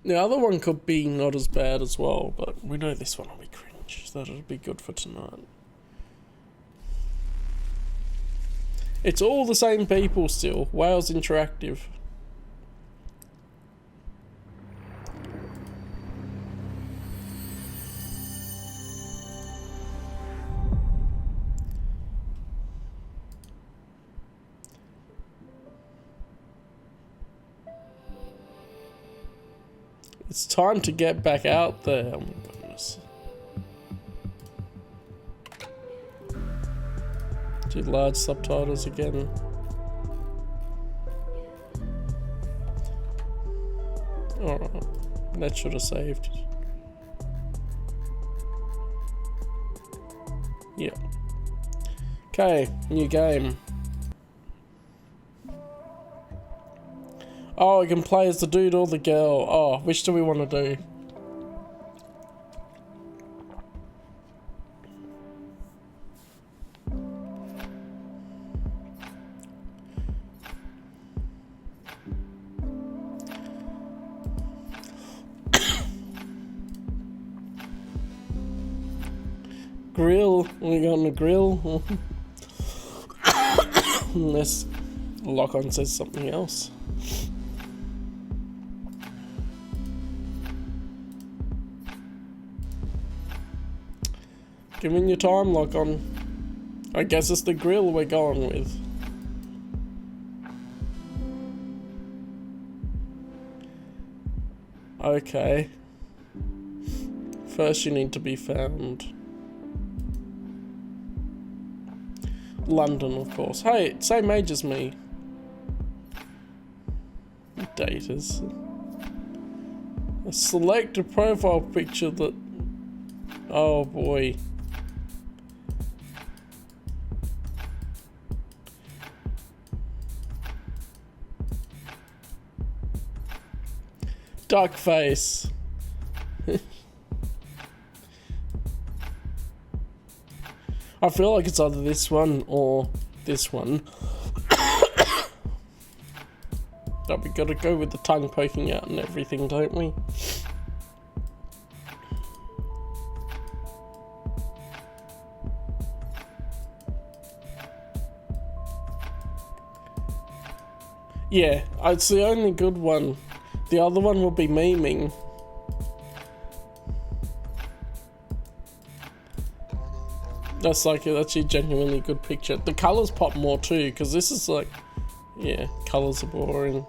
The other one could be not as bad as well, but we know this one will be cringe. That'll be good for tonight. It's all the same people still. Wales Interactive. It's time to get back out there. Oh my goodness. Do large subtitles again. Alright. That should have saved. Yeah. Okay, new game. Oh, we can play as the dude or the girl. Oh, which do we want to do? Grill. We got on the grill. Unless Lock-On says something else. Give me your time, Lock-On. I guess it's the grill we're going with. Okay. First you need to be found. London, of course. Hey, same age as me. Daters. Select a profile picture that... Oh boy. Duck face. I feel like it's either this one or this one. But we gotta go with the tongue poking out and everything, don't we? Yeah, it's the only good one. The other one will be memeing. That's like actually a genuinely good picture. The colours pop more too, because this is like, yeah, colours are boring.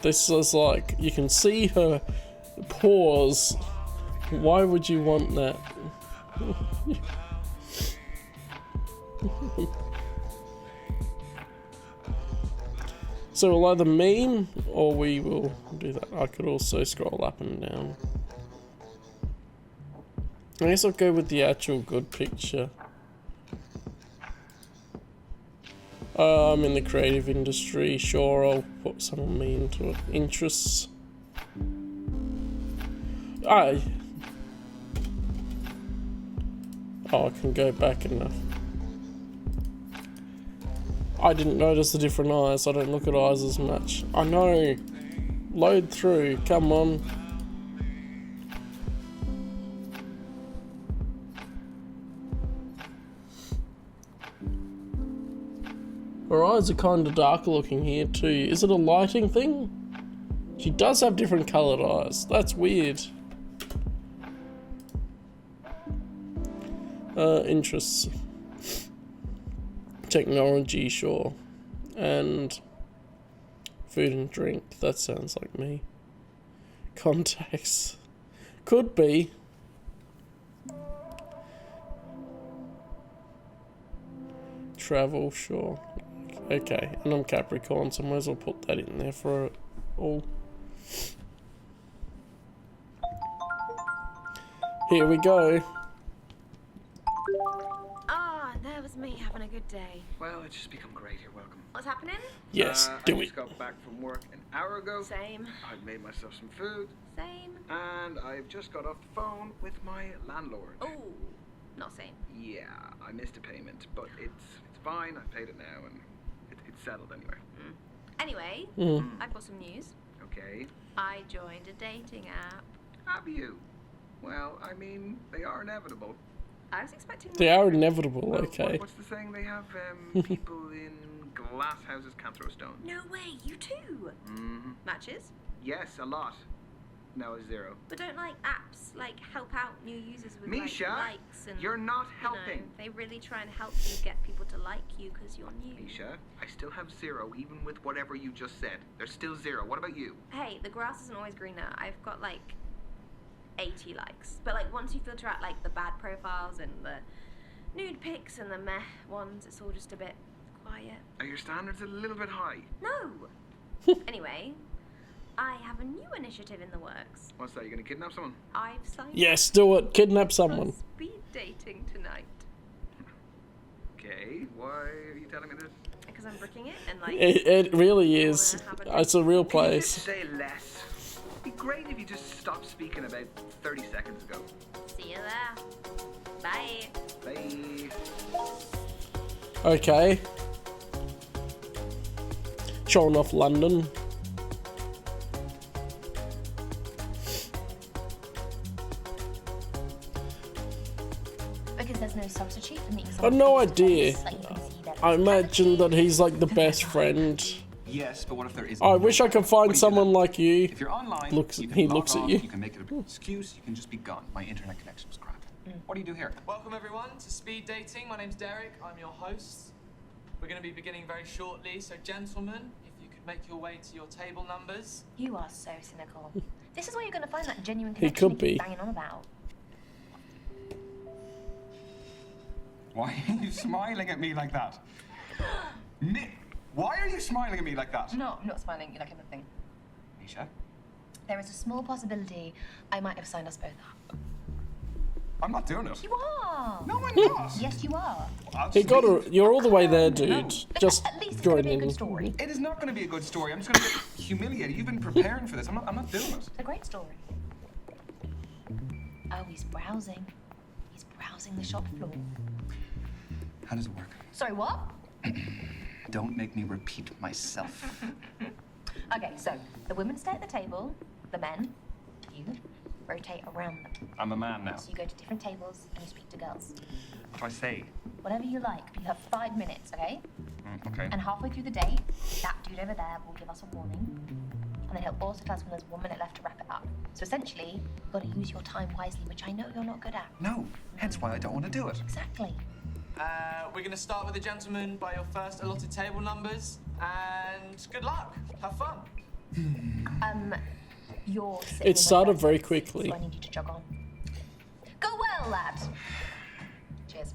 This is like, you can see her pores. Why would you want that? So we'll either meme or we will do that. I could also scroll up and down. I guess I'll go with the actual good picture. I'm in the creative industry. Sure, I'll put some of me into it. Interests. Oh, I can go back enough. I didn't notice the different eyes. I don't look at eyes as much. I know. Load through. Come on. Her eyes are kind of darker looking here too. Is it a lighting thing? She does have different coloured eyes. That's weird. Interests. Technology, sure. And food and drink. That sounds like me. Contacts. Could be. Travel, sure. Okay, and I'm Capricorn, so I might as well put that in there for it all. Here we go. Ah, there was me having a good day. Well, it's just become great. You're welcome. What's happening? Yes, I do just it. got back from work an hour ago. Same. I've made myself some food. Same. And I've just got off the phone with my landlord. Oh, not same. Yeah, I missed a payment, but it's fine. I paid it now, and it's settled anyway. Anyway, I've got some news. Okay. I joined a dating app. Have you? Well, I mean, they are inevitable. I was expecting They more. are inevitable, Well, okay. what's the saying? They have people in glass houses can't throw stones. No way, you too. Mm-hmm. Matches? Yes, a lot. No, 0. But don't like apps like help out new users with Misha, like likes and you're not you know, helping. they really try and help you get people to like you because you're new. Misha, I still have 0 even with whatever you just said. There's still 0. What about you? Hey, the grass isn't always greener. I've got like 80 likes. But like once you filter out like the bad profiles and the nude pics and the meh ones, it's all just a bit quiet. Are your standards a little bit high? No. Anyway, I have a new initiative in the works. What's that? You gonna kidnap someone? I've signed Yes, do it. Kidnap up someone. for speed dating tonight. Okay, why are you telling me this? Because I'm bricking it and like It really is. It's a real Can you just place. say less? It'd be great if you just stopped speaking about 30 seconds ago. see you there. Bye. Bye. Okay. Showing off London. Because there's no substitute for meeting I someone. had no face to idea. face, like you can see their I imagine that he's like the best friend. Yes, but what if there isn't? I wish I could find What do you do someone then? like you. If you're online, Looks- you can he log looks at on, you. You can make it an excuse. You can just be gone. My internet connection was crap. What do you do here? Welcome everyone to Speed Dating. My name's Derek. I'm your host. We're going to be beginning very shortly. So gentlemen, if you could make your way to your table numbers. You are so cynical. This is where you're going to find that genuine He connection could you keep be. banging on about. Why are you smiling at me like that? Nick, why are you smiling at me like that? No, I'm not smiling. You like anything. Misha, There is a small possibility I might have signed us both up. I'm not doing it. You are. No, I'm not. Yes, you are. I'll He got sleep. a, you're all the way there, No. dude. Just At least it's going to join be a good in. story. It is not going to be a good story. I'm just going to get humiliated. You've been preparing for this. I'm not doing it. It's a great story. Oh, he's browsing. He's browsing the shop floor. How does it work? Sorry, what? Don't make me repeat myself. Okay, so the women stay at the table, the men, you, rotate around them. I'm a man now. So you go to different tables and you speak to girls. What do I say? Whatever you like, but you have 5 minutes, okay? Okay. And halfway through the date, that dude over there will give us a warning. And then he'll also tell us when there's 1 minute left to wrap it up. So essentially, you've got to use your time wisely, which I know you're not good at. No. Hence why I don't want to do it. Exactly. We're going to start with the gentlemen by your first allotted table numbers. And good luck. Have fun. You're sitting It in my started first very seat, quickly. So I need you to jog on. Go well, lad. Cheers.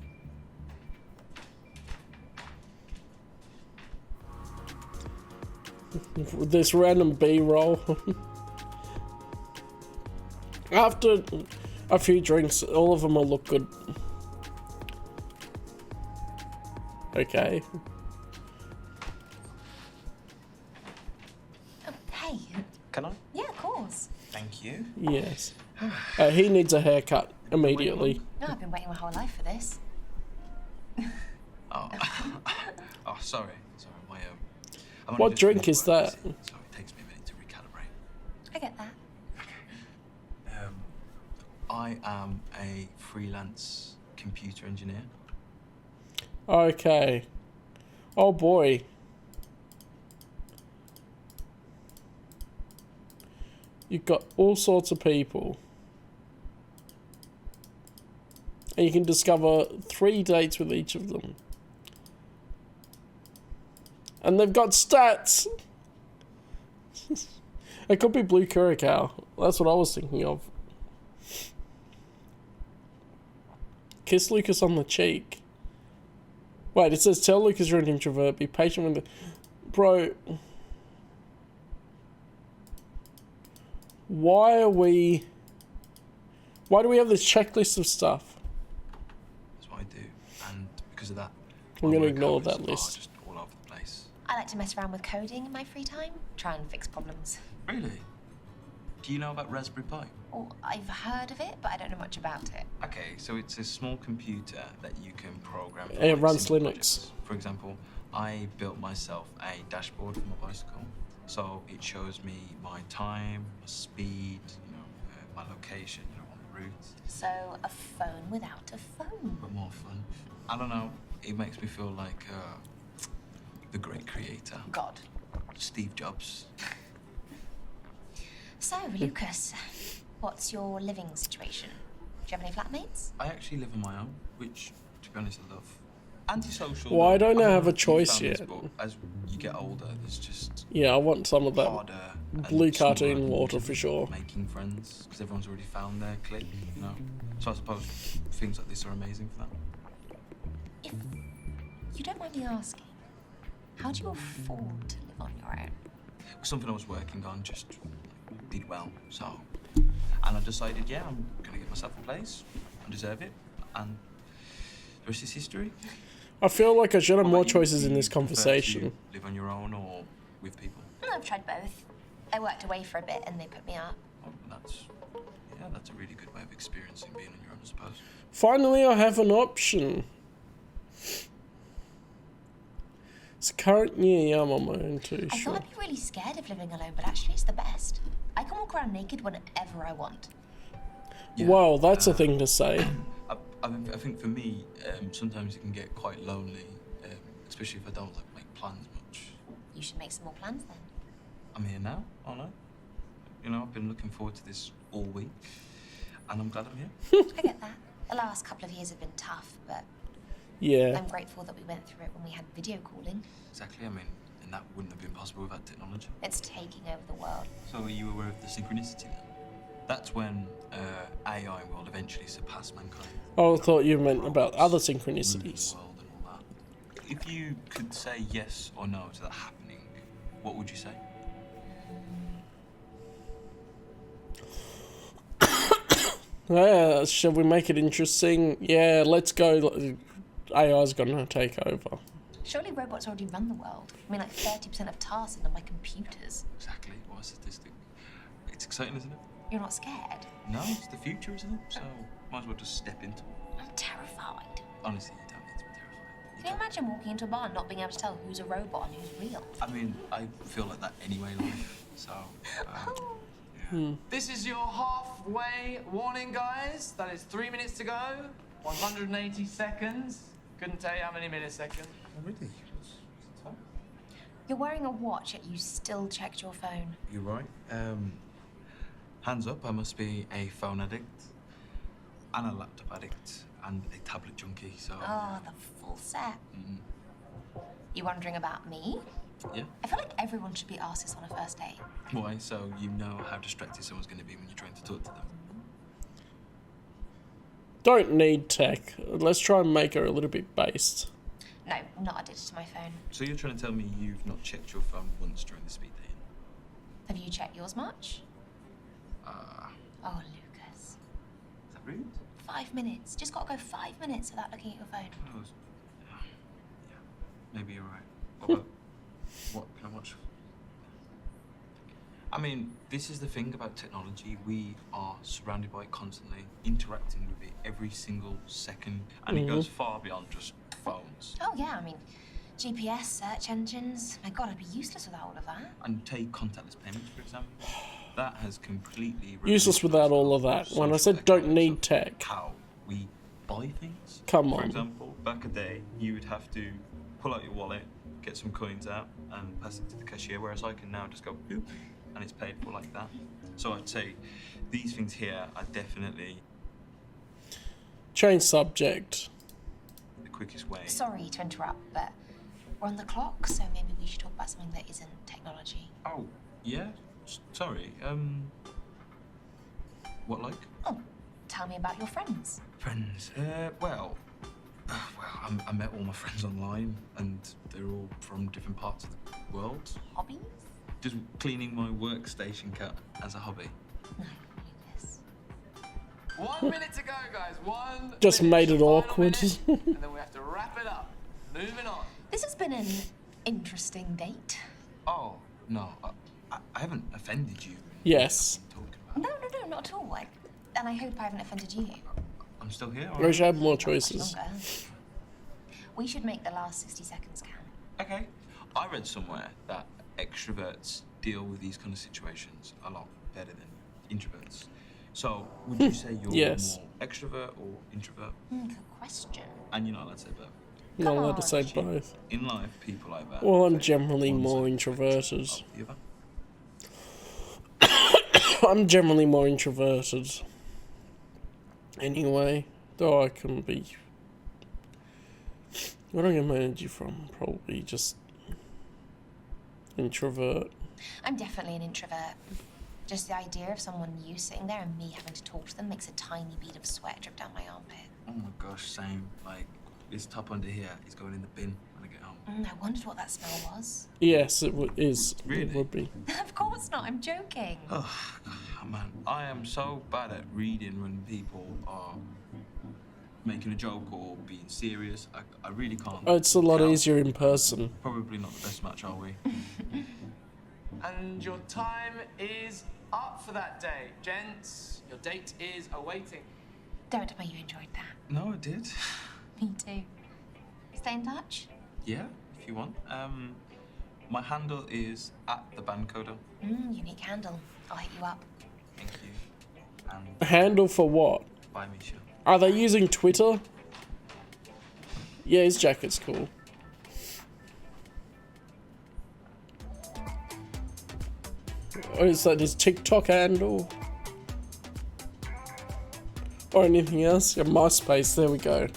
This random B-roll. After a few drinks, all of them will look good. Okay. Oh, hey. Can I? Yeah, of course. Thank you. Yes. He needs a haircut immediately. No, I've been waiting my whole life for this. Oh, oh, sorry. Sorry, I'm only What just drink finished is work, that? So it takes me a minute to recalibrate. I get that. I am a freelance computer engineer. Okay. Oh boy. You've got all sorts of people. And you can discover 3 dates with each of them. And they've got stats! It could be Blue Curacao. That's what I was thinking of. Kiss Lucas on the cheek. Wait, it says tell Lucas you're an introvert. Be patient with it. Bro. Why do we have this checklist of stuff? That's what I do. And because of that, I'm my gonna work ignore hours that are list. just all over the place. I like to mess around with coding in my free time, try and fix problems. Really? Do you know about Raspberry Pi? Oh, I've heard of it, but I don't know much about it. Okay, so it's a small computer that you can program. for, It runs simple Linux. projects. For example, I built myself a dashboard for my bicycle. So it shows me my time, my speed, my location, on the route. So a phone without a phone. But more fun. I don't know. It makes me feel like the great creator, God. Steve Jobs. So, Lucas, what's your living situation? Do you have any flatmates? I actually live on my own, which, to be honest, I love. Antisocial. Well, I don't mean, have a few choice families, yet. But as you get older, there's just Yeah, I want some of that harder. blue and smaller cartoon water for sure. Making friends, because everyone's already found their clique, So I suppose things like this are amazing for that. If you don't mind me asking, how do you afford to live on your own? Something I was working on just did well, so. And I decided, yeah, I'm going to get myself a place. I deserve it. And the rest is history. I feel like I should have What more about you? choices in Do you this prefer conversation. to live on your own or with people? I've tried both. I worked away for a bit and they put me up. Oh, that's a really good way of experiencing being on your own, I suppose. Finally, I have an option. It's currently, yeah, I'm on my own too, I sure. thought I'd be really scared of living alone, but actually it's the best. I can walk around naked whenever I want. Yeah, Wow, that's a thing to say. I think for me, sometimes it can get quite lonely, especially if I don't make plans much. You should make some more plans then. I'm here now, aren't I? I've been looking forward to this all week, and I'm glad I'm here. I get that. The last couple of years have been tough, but Yeah. I'm grateful that we went through it when we had video calling. Exactly, and that wouldn't have been possible without technology. It's taking over the world. So are you aware of the synchronicity then? That's when AI will eventually surpass mankind. Oh, I thought you meant about other Robots ruling the synchronicities. world and all that. If you could say yes or no to that happening, what would you say? Yeah, shall we make it interesting? Yeah, let's go. AI's gonna take over. Surely robots already run the world. I mean, like 30% of tasks are done by computers. Exactly. What a statistic. It's exciting, isn't it? You're not scared? No, it's the future, isn't it? So might as well just step into it. I'm terrified. Honestly, you don't need to be terrified. Can you imagine walking into a bar and not being able to tell who's a robot and who's real? I feel like that anyway, so. Yeah. This is your halfway warning, guys. That is 3 minutes to go. 180 seconds. Couldn't tell you how many milliseconds. Oh, really? What's the time? You're wearing a watch, yet you still checked your phone. You're right. Hands up, I must be a phone addict, and a laptop addict, and a tablet junkie, so. Oh, the full set. You wondering about me? Yeah. I feel like everyone should be asked this on a first date. Why? So you know how distracted someone's going to be when you're trying to talk to them. Don't need tech. Let's try and make her a little bit based. No, I'm not addicted to my phone. So you're trying to tell me you've not checked your phone once during the speed dating? Have you checked yours much? Oh, Lucas. Is that rude? 5 minutes. Just gotta go 5 minutes without looking at your phone. Oh, yeah, maybe you're right. What about, what can I watch? I mean, this is the thing about technology. We are surrounded by it constantly, interacting with it every single second, and it goes far beyond just phones. Oh, yeah, I mean, GPS, search engines. My God, I'd be useless without all of that. And take contactless payments, for example. That has completely Useless without all of that. When I said don't need tech. How we buy things. Come For on. example, back a day, you would have to pull out your wallet, get some coins out, and pass it to the cashier, whereas I can now just go boop, and it's paid for like that. So I'd say these things here are definitely Change subject. the quickest way. Sorry to interrupt, but we're on the clock, so maybe we should talk about something that isn't technology. Oh, yeah? Sorry, what like? Oh, tell me about your friends. Friends, well, I met all my friends online, and they're all from different parts of the world. Hobbies? Just cleaning my workstation cat as a hobby. No, Lucas. 1 minute to go, guys. Just minute. made it Final awkward. minute, and then we have to wrap it up. Moving on. This has been an interesting date. Oh, no, I haven't offended you. Yes. What I'm talking about. No, not at all. And I hope I haven't offended you. I'm still here. We should have more Much choices. longer. We should make the last 60 seconds count. Okay. I read somewhere that extroverts deal with these kind of situations a lot better than introverts. So, would you say you're Yes. more extrovert or introvert? Good question. And you're not allowed to say both. Not allowed on, to say Jim. both. In life, people like that. Well, I'm favor generally one more side introverted. of the other. I'm generally more introverted. Anyway, though I can be. Where do I get my energy from? Probably just introvert. I'm definitely an introvert. Just the idea of someone new sitting there and me having to talk to them makes a tiny bead of sweat drip down my armpit. Oh my gosh, same. Like, this top under here is going in the bin when I get home. I wondered what that smell was. Yes, it is. Really? It would be. Of course not, I'm joking. Oh, man. I am so bad at reading when people are making a joke or being serious. I really can't. It's a lot tell. easier in person. Probably not the best match, are we? And your time is up for that day. Gents, your date is awaiting. Don't tell me you enjoyed that. No, I did. Me too. Stay in touch? Yeah, if you want. My handle is @thebandcoder. Unique handle. I'll hit you up. Thank you. And A handle for what? bye, Misha. Are they using Twitter? Yeah, his jacket's cool. Or is that his TikTok handle? Or anything else? Yeah, MySpace, there we go.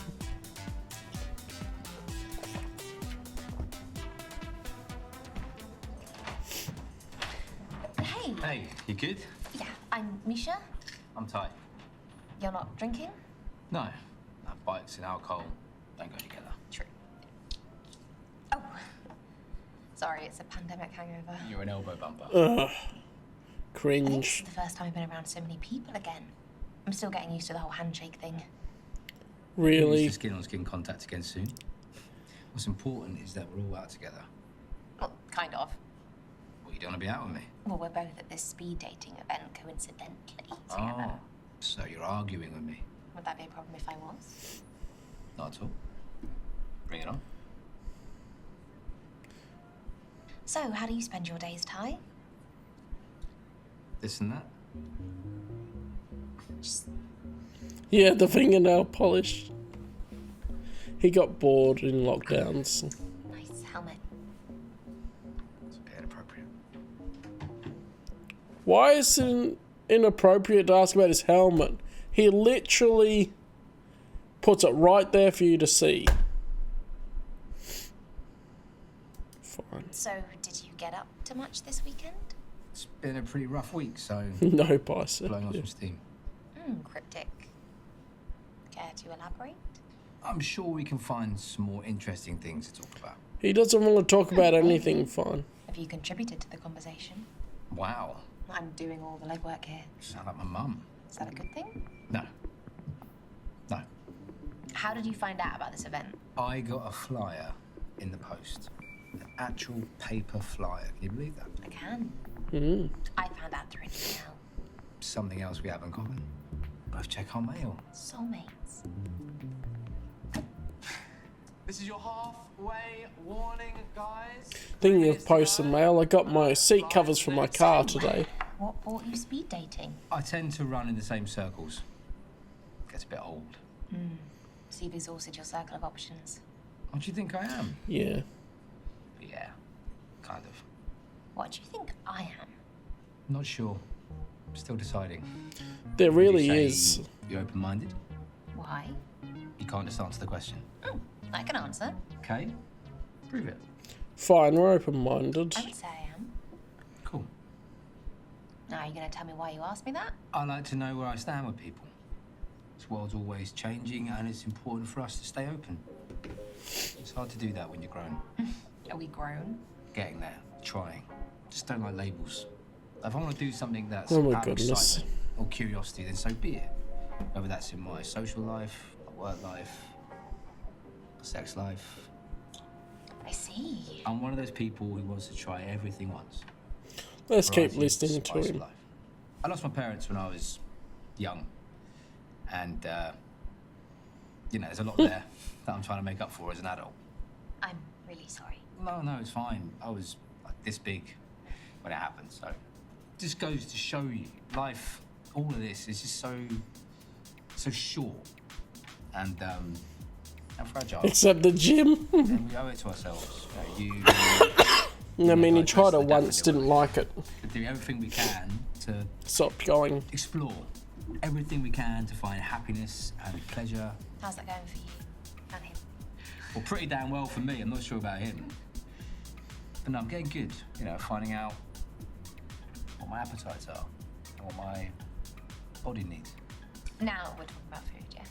Hey. Hey, you good? Yeah, I'm Misha. I'm tight. You're not drinking? No, bikes and alcohol don't go together. True. Oh. Sorry, it's a pandemic hangover. You're an elbow bumper. Ugh. I think this is Cringe. the first time I've been around so many people again. I'm still getting used to the whole handshake thing. Really? Used to skin on skin contact again soon. What's important is that we're all out together. Well, kind of. Well, you don't want to be out with me. Well, we're both at this speed dating event coincidentally together. Oh, so you're arguing with me? Would that be a problem if I was? Not at all. Bring it on. So, how do you spend your days, Ty? This and that. Just Yeah, the fingernail polish. He got bored in lockdowns. nice helmet. It's a bit inappropriate. Why is it inappropriate to ask about his helmet? He literally puts it right there for you to see. Fine. So, did you get up to much this weekend? It's been a pretty rough week, so No bicep. blowing off Yeah. some steam. Cryptic. Care to elaborate? I'm sure we can find some more interesting things to talk about. He doesn't want to talk about anything fun. Have you contributed to the conversation? Wow, I'm doing all the legwork here. you sound like my mum. Is that a good thing? No. No. How did you find out about this event? I got a flyer in the post. An actual paper flyer. Can you believe that? I can. Mm. I found out through an email. Something else we have in common. Both check our mail. Soulmates. This is your halfway warning, guys. Thinking of post and mail, I got my seat covers for my car today. What brought you speed dating? I tend to run in the same circles. Gets a bit old. So you've exhausted your circle of options. What do you think I am? Yeah. Yeah, kind of. What do you think I am? Not sure. Still deciding. There Would you really say is. You're open-minded? Why? You can't just answer the question. I can answer. Okay. Prove it. Fine, we're open-minded. I would say I am. Cool. Now, are you going to tell me why you asked me that? I like to know where I stand with people. This world's always changing, and it's important for us to stay open. It's hard to do that when you're grown. Are we grown? Getting there, trying. Just don't like labels. If I want to do something that's Oh my out of goodness. excitement or curiosity, then so be it. Whether that's in my social life, my work life, sex life. I see. I'm one of those people who wants to try everything once. Let's keep Variety, listening to spice of him. life. I lost my parents when I was young, and there's a lot there that I'm trying to make up for as an adult. I'm really sorry. No, it's fine. I was like this big, when it happens. So, just goes to show you, life, all of this is just so short and fragile. Except the gym. And we owe it to ourselves. You I mean, he tried it personally once, definitely didn't like it. to do everything we can to Stopped going. explore everything we can to find happiness and pleasure. How's that going for you and him? Well, pretty damn well for me. I'm not sure about him. But no, I'm getting good, finding out what my appetites are and what my body needs. Now we're talking about food, yeah?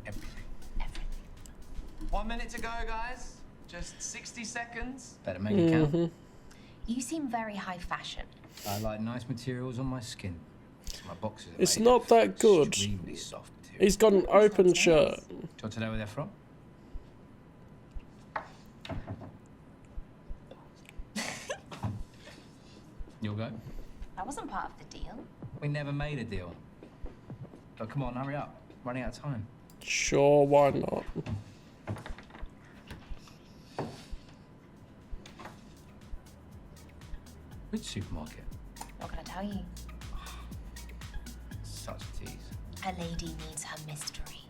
Everything. Everything. 1 minute to go, guys. Just 60 seconds. Better make it count. You seem very high fashion. I like nice materials on my skin. My boxes are It's made not of that good. extremely soft material. He's got an open shirt. Do you want to know where they're from? You'll go? That wasn't part of the deal. We never made a deal. But come on, hurry up. Running out of time. Sure, why not? Which supermarket? Not gonna tell you. Such a tease. A lady needs her mystery.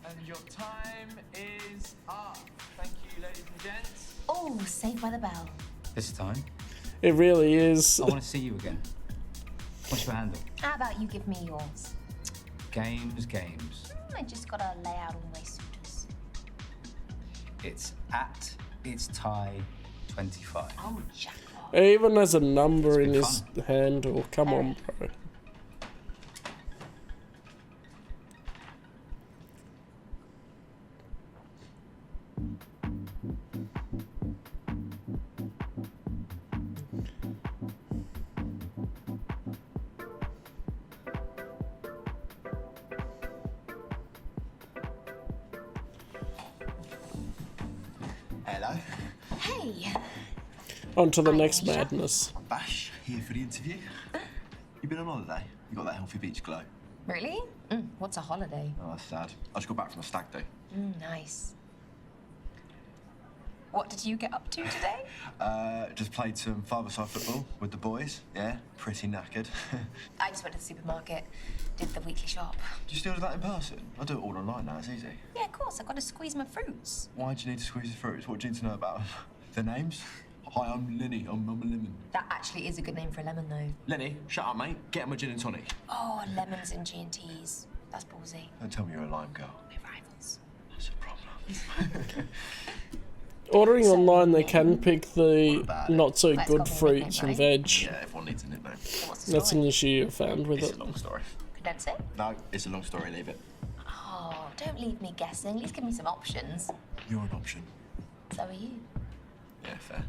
And your time is up. Thank you, ladies and gents. Oh, saved by the bell. This time, It really is. I want to see you again. What's your handle? How about you give me yours? Games. I just gotta lay out all my suitors. It's at its tie 25. Oh, jackpot. He even has a number in It's his handle. Come on, bro. Hello, Hey, On to the Hi, next Aisha. madness. Bash, here for the interview. You been on holiday? You got that healthy beach glow. really? What's a holiday? Oh, that's sad. I just got back from a stag do. Nice. What did you get up to today? Just played some five-a-side football with the boys. Yeah, pretty knackered. I just went to the supermarket, did the weekly shop. Do you still do that in person? I do it all online now, it's easy. Yeah, of course, I've got to squeeze my fruits. Why do you need to squeeze the fruits? What do you need to know about them? Their names? Hi, I'm Lenny. I'm a lemon. That actually is a good name for a lemon, though. Lenny, shut up, mate. Get him a gin and tonic. Oh, lemons and G&Ts. That's ballsy. Don't tell me you're a lime girl. We're rivals. That's a problem. Ordering So, online, they can pick the about it? not so That's good got me a fruits nickname, and right? veg. Yeah, everyone needs a nickname. So what's the That's an story? issue you found with It's it. a long story. Condense it? No, it's a long story. Leave it. Oh, don't leave me guessing. At least give me some options. You're an option. So are you. Yeah, fair.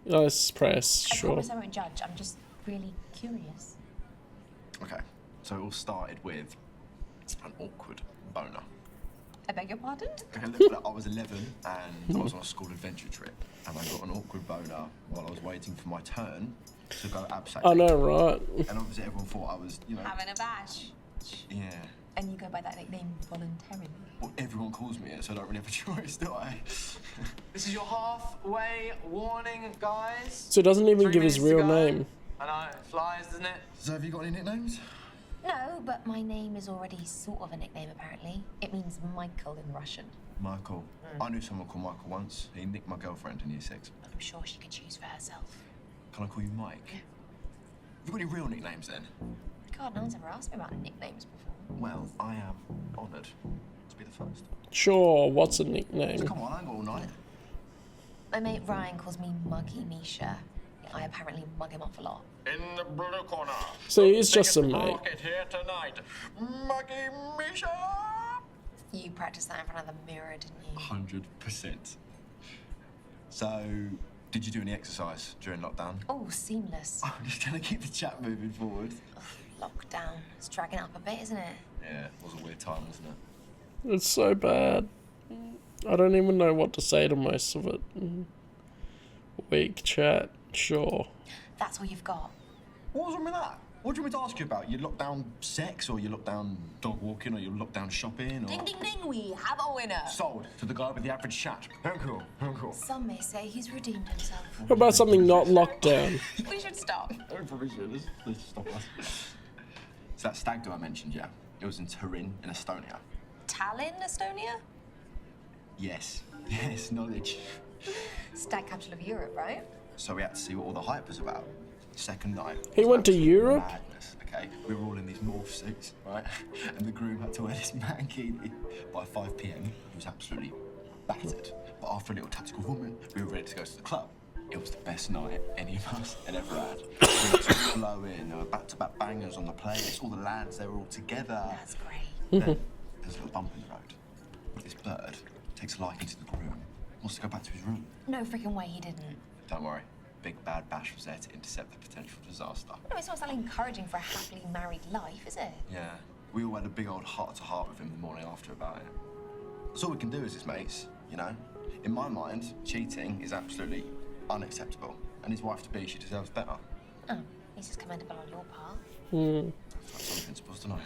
Nice press, I sure. promise I won't judge. I'm just really curious. Okay, so it all started with an awkward boner. I beg your pardon? I was 11 and I was on a school adventure trip and I got an awkward boner while I was waiting for my turn to go abseiling. I know, right? And obviously everyone thought I was, Having a bash. yeah. And you go by that nickname voluntarily. Well, everyone calls me it, so I don't really have a choice, do I? This is your halfway warning, guys. So he doesn't even 3 give his minutes to real go. name. I know, it flies, doesn't it? So have you got any nicknames? No, but my name is already sort of a nickname, apparently. It means Michael in Russian. Michael. I knew someone called Michael once. He nicked my girlfriend in year 6. I'm sure she could choose for herself. Can I call you Mike? Yeah. You got any real nicknames then? God, no one's ever asked me about nicknames before. Well, I am honoured to be the first. Sure, what's a So nickname? come on, I ain't got all night. My mate Ryan calls me Muggy Misha. I apparently mug him off a lot. In the blue corner. So he's just a biggest mate. market here tonight. Maggie Misha. You practiced that in front of the mirror, didn't you? 100%. So, did you do any exercise during lockdown? Oh, seamless. I'm just trying to keep the chat moving forward. Lockdown. It's dragging up a bit, isn't it? Yeah, it was a weird time, wasn't it? It's so bad. I don't even know what to say to most of it. Weak chat, sure. That's all you've got. What was wrong with that? What do you want me to ask you about? You lock down sex, or you lock down dog walking, or you lock down shopping, or... Ding, ding, ding, we have a winner. Sold to the guy with the average chat. Uncool, uncool. Some may say he's redeemed himself. What about something not locked down? We should stop. I probably should. Let's stop us. So that stag do I mentioned, yeah? It was in Turin, in Estonia. Tallinn, Estonia? Yes. Yes, knowledge. Stag capital of Europe, right? So we had to see what all the hype was about. Second night. He went to Europe? Madness, okay? We were all in these morph suits, right? And the groom had to wear this mankini. By 5 p.m, he was absolutely battered. But after a little tactical woman, we were ready to go to the club. It was the best night any of us had ever had. Drinks were flowing, there were back-to-back bangers on the place, all the lads, they were all together. That's great. Then there's a little bump in the road. This bird takes a liking to the groom, wants to go back to his room. No freaking way he didn't. Don't worry, Big Bad Bash was there to intercept the potential disaster. No, it's not exactly encouraging for a happily married life, is it? Yeah, we all had a big old heart-to-heart with him the morning after about it. That's all we can do as his mates, you know? In my mind, cheating is absolutely unacceptable, and his wife-to-be, she deserves better. Oh, at least it's commendable on your part. That's some principles tonight.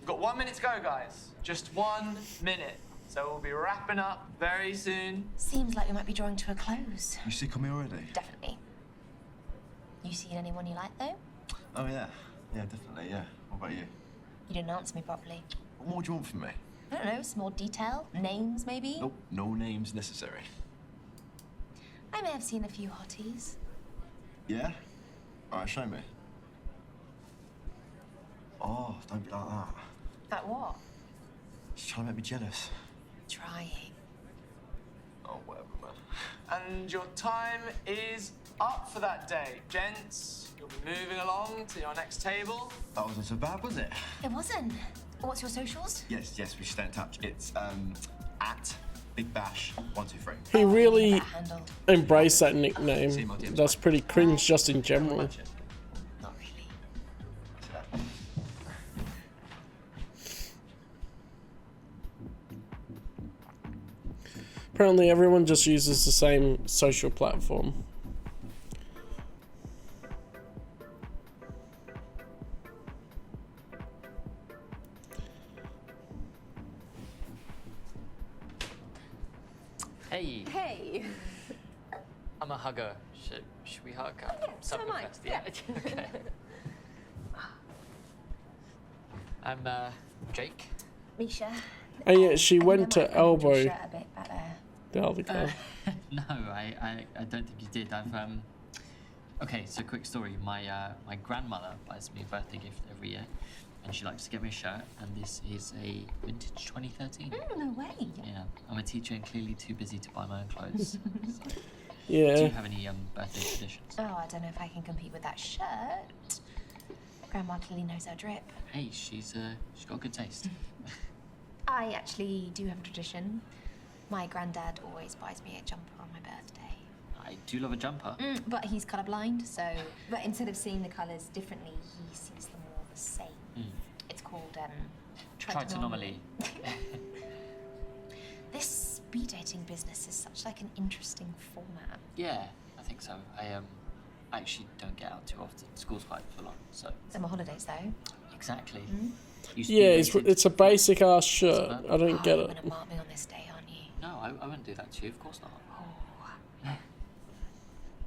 We've got 1 minute to go, guys. Just 1 minute. So we'll be wrapping up very soon. Seems like we might be drawing to a close. You sick of me already? Definitely. You seen anyone you like, though? Oh, yeah. Yeah, definitely, yeah. What about you? You didn't answer me properly. What more do you want from me? I don't know, some more detail? Names, maybe? Nope, no names necessary. I may have seen a few hotties. Yeah? Alright, show me. Oh, don't be like that. Like what? She's trying to make me jealous. Trying. Oh, whatever, man. And your time is up for that day. Gents, you'll be moving along to your next table. That wasn't so bad, was it? It wasn't. What's your socials? Yes, we should stay in touch. It's, at Big Bash 123. He really That handled. embraced that nickname. That's pretty cringe just in general. Not really. Apparently everyone just uses the same social platform. Hey, Hey. I'm a hugger. Should we hug? Yeah, so am I. First. Yeah. Okay. I'm Jake. Misha. Oh yeah, she went to elbow Shirt a bit back there. the other guy. No, I don't think you did. Okay, so quick story. My grandmother buys me a birthday gift every year, and she likes to get me a shirt, and this is a vintage 2013. No way. Yeah, I'm a teacher and clearly too busy to buy my own clothes. So, do Yeah. you have any birthday traditions? Oh, I don't know if I can compete with that shirt. Grandma clearly knows her drip. Hey, she's got good taste. I actually do have a tradition. My granddad always buys me a jumper on my birthday. I do love a jumper. But he's colourblind, so... But instead of seeing the colours differently, he sees them all the same. It's called, Trigonometry. This speed dating business is such like an interesting format. Yeah, I think so. I actually don't get out too often. School's quite full on, so. Summer holidays, though. Exactly. Yeah, it's a basic ass shirt. I don't get You're it. gonna mark me on this day, aren't you? No, I wouldn't do that to you, of course not.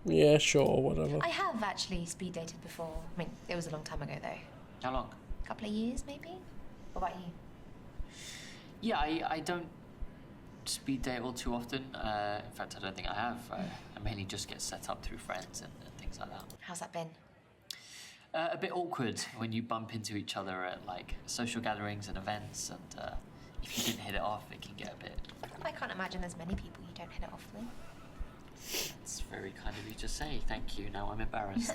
Yeah, sure, whatever. I have actually speed dated before. I mean, it was a long time ago, though. How long? A couple of years, maybe? What about you? Yeah, I don't speed date all too often. In fact, I don't think I have. I mainly just get set up through friends and things like that. How's that been? A bit awkward when you bump into each other at like social gatherings and events, and if you didn't hit it off, it can get a bit. I can't imagine there's many people you don't hit it off with. That's very kind of you to say. Thank you. Now I'm embarrassed.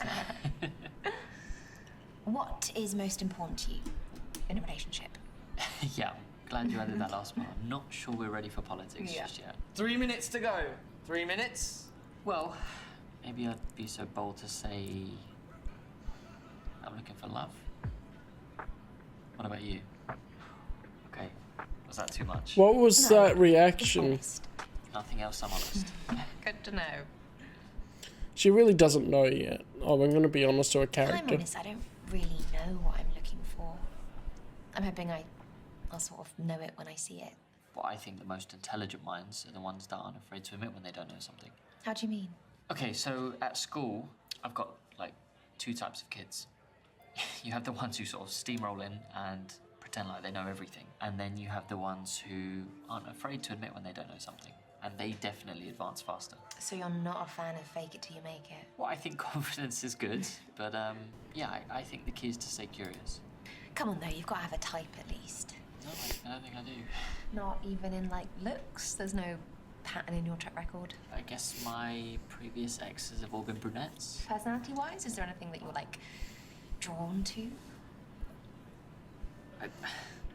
What is most important to you in a relationship? Yeah, I'm glad you added that last part. I'm not sure we're ready for politics just yet. 3 minutes to go. 3 minutes. Well, maybe I'd be so bold to say I'm looking for love. What about you? Okay, was that too much? What was that reaction? Nothing else, I'm honest. Good to know. She really doesn't know yet. Oh, I'm gonna be honest to her I'm character. honest, I don't really know what I'm looking for. I'm hoping I'll sort of know it when I see it. Well, I think the most intelligent minds are the ones that aren't afraid to admit when they don't know something. How do you mean? Okay, so at school, I've got like 2 types of kids. You have the ones who sort of steamroll in and pretend like they know everything. And then you have the ones who aren't afraid to admit when they don't know something. And they definitely advance faster. So you're not a fan of fake it till you make it? Well, I think confidence is good, but yeah, I think the key is to stay curious. Come on, though, you've got to have a type at least. No, I don't think I do. Not even in, like, looks? There's no pattern in your track record? I guess my previous exes have all been brunettes. Personality-wise, is there anything that you're, like, drawn to?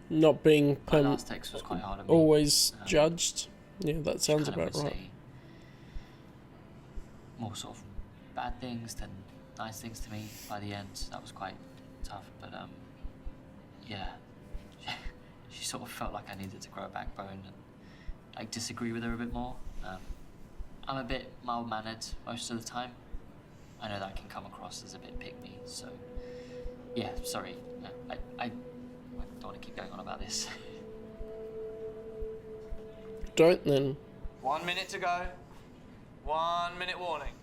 Not being My last ex was quite hard on me. always judged. Yeah, that sounds She kind of about would right. say more sort of bad things than nice things to me by the end. That was quite tough, but yeah, she sort of felt like I needed to grow a backbone and like disagree with her a bit more. I'm a bit mild-mannered most of the time. I know that can come across as a bit pick-me, so yeah, sorry. I don't want to keep going on about this. Don't then. 1 minute to go. 1 minute warning.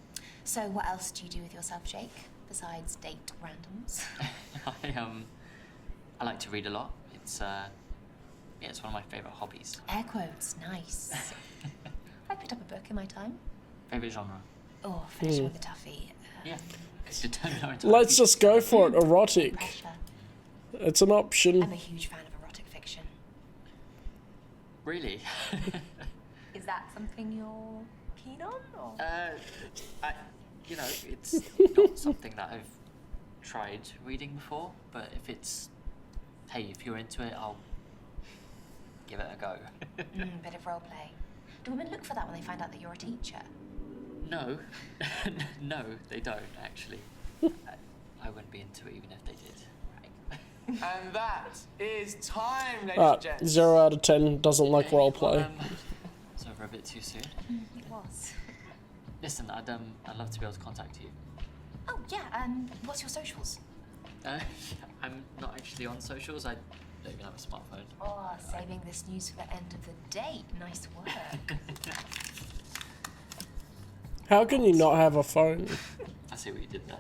So what else do you do with yourself, Jake, besides date randoms? I like to read a lot. It's yeah, it's one of my favourite hobbies. Air quotes, nice. I picked up a book in my time. Favourite genre? Oh, finishing with a toughie. Yeah. Determine our entire Let's future. just go for it. Erotic. Pressure. It's an option. I'm a huge fan of erotic fiction. Really? Is that something you're keen on, or? You know, it's not something that I've tried reading before, but hey, if you're into it, I'll give it a go. Bit of role play. Do women look for that when they find out that you're a teacher? No, no, they don't actually. I wouldn't be into it even if they did. And that is time, ladies and gents. 0 out of 10 doesn't like roleplay. Well, it's over a bit too soon. It was. Listen, I'd love to be able to contact you. Oh, yeah, what's your socials? I'm not actually on socials. I don't even have a smartphone. Oh, saving this news for the end of the date. Nice work. How can you not have a phone? I see what you did there.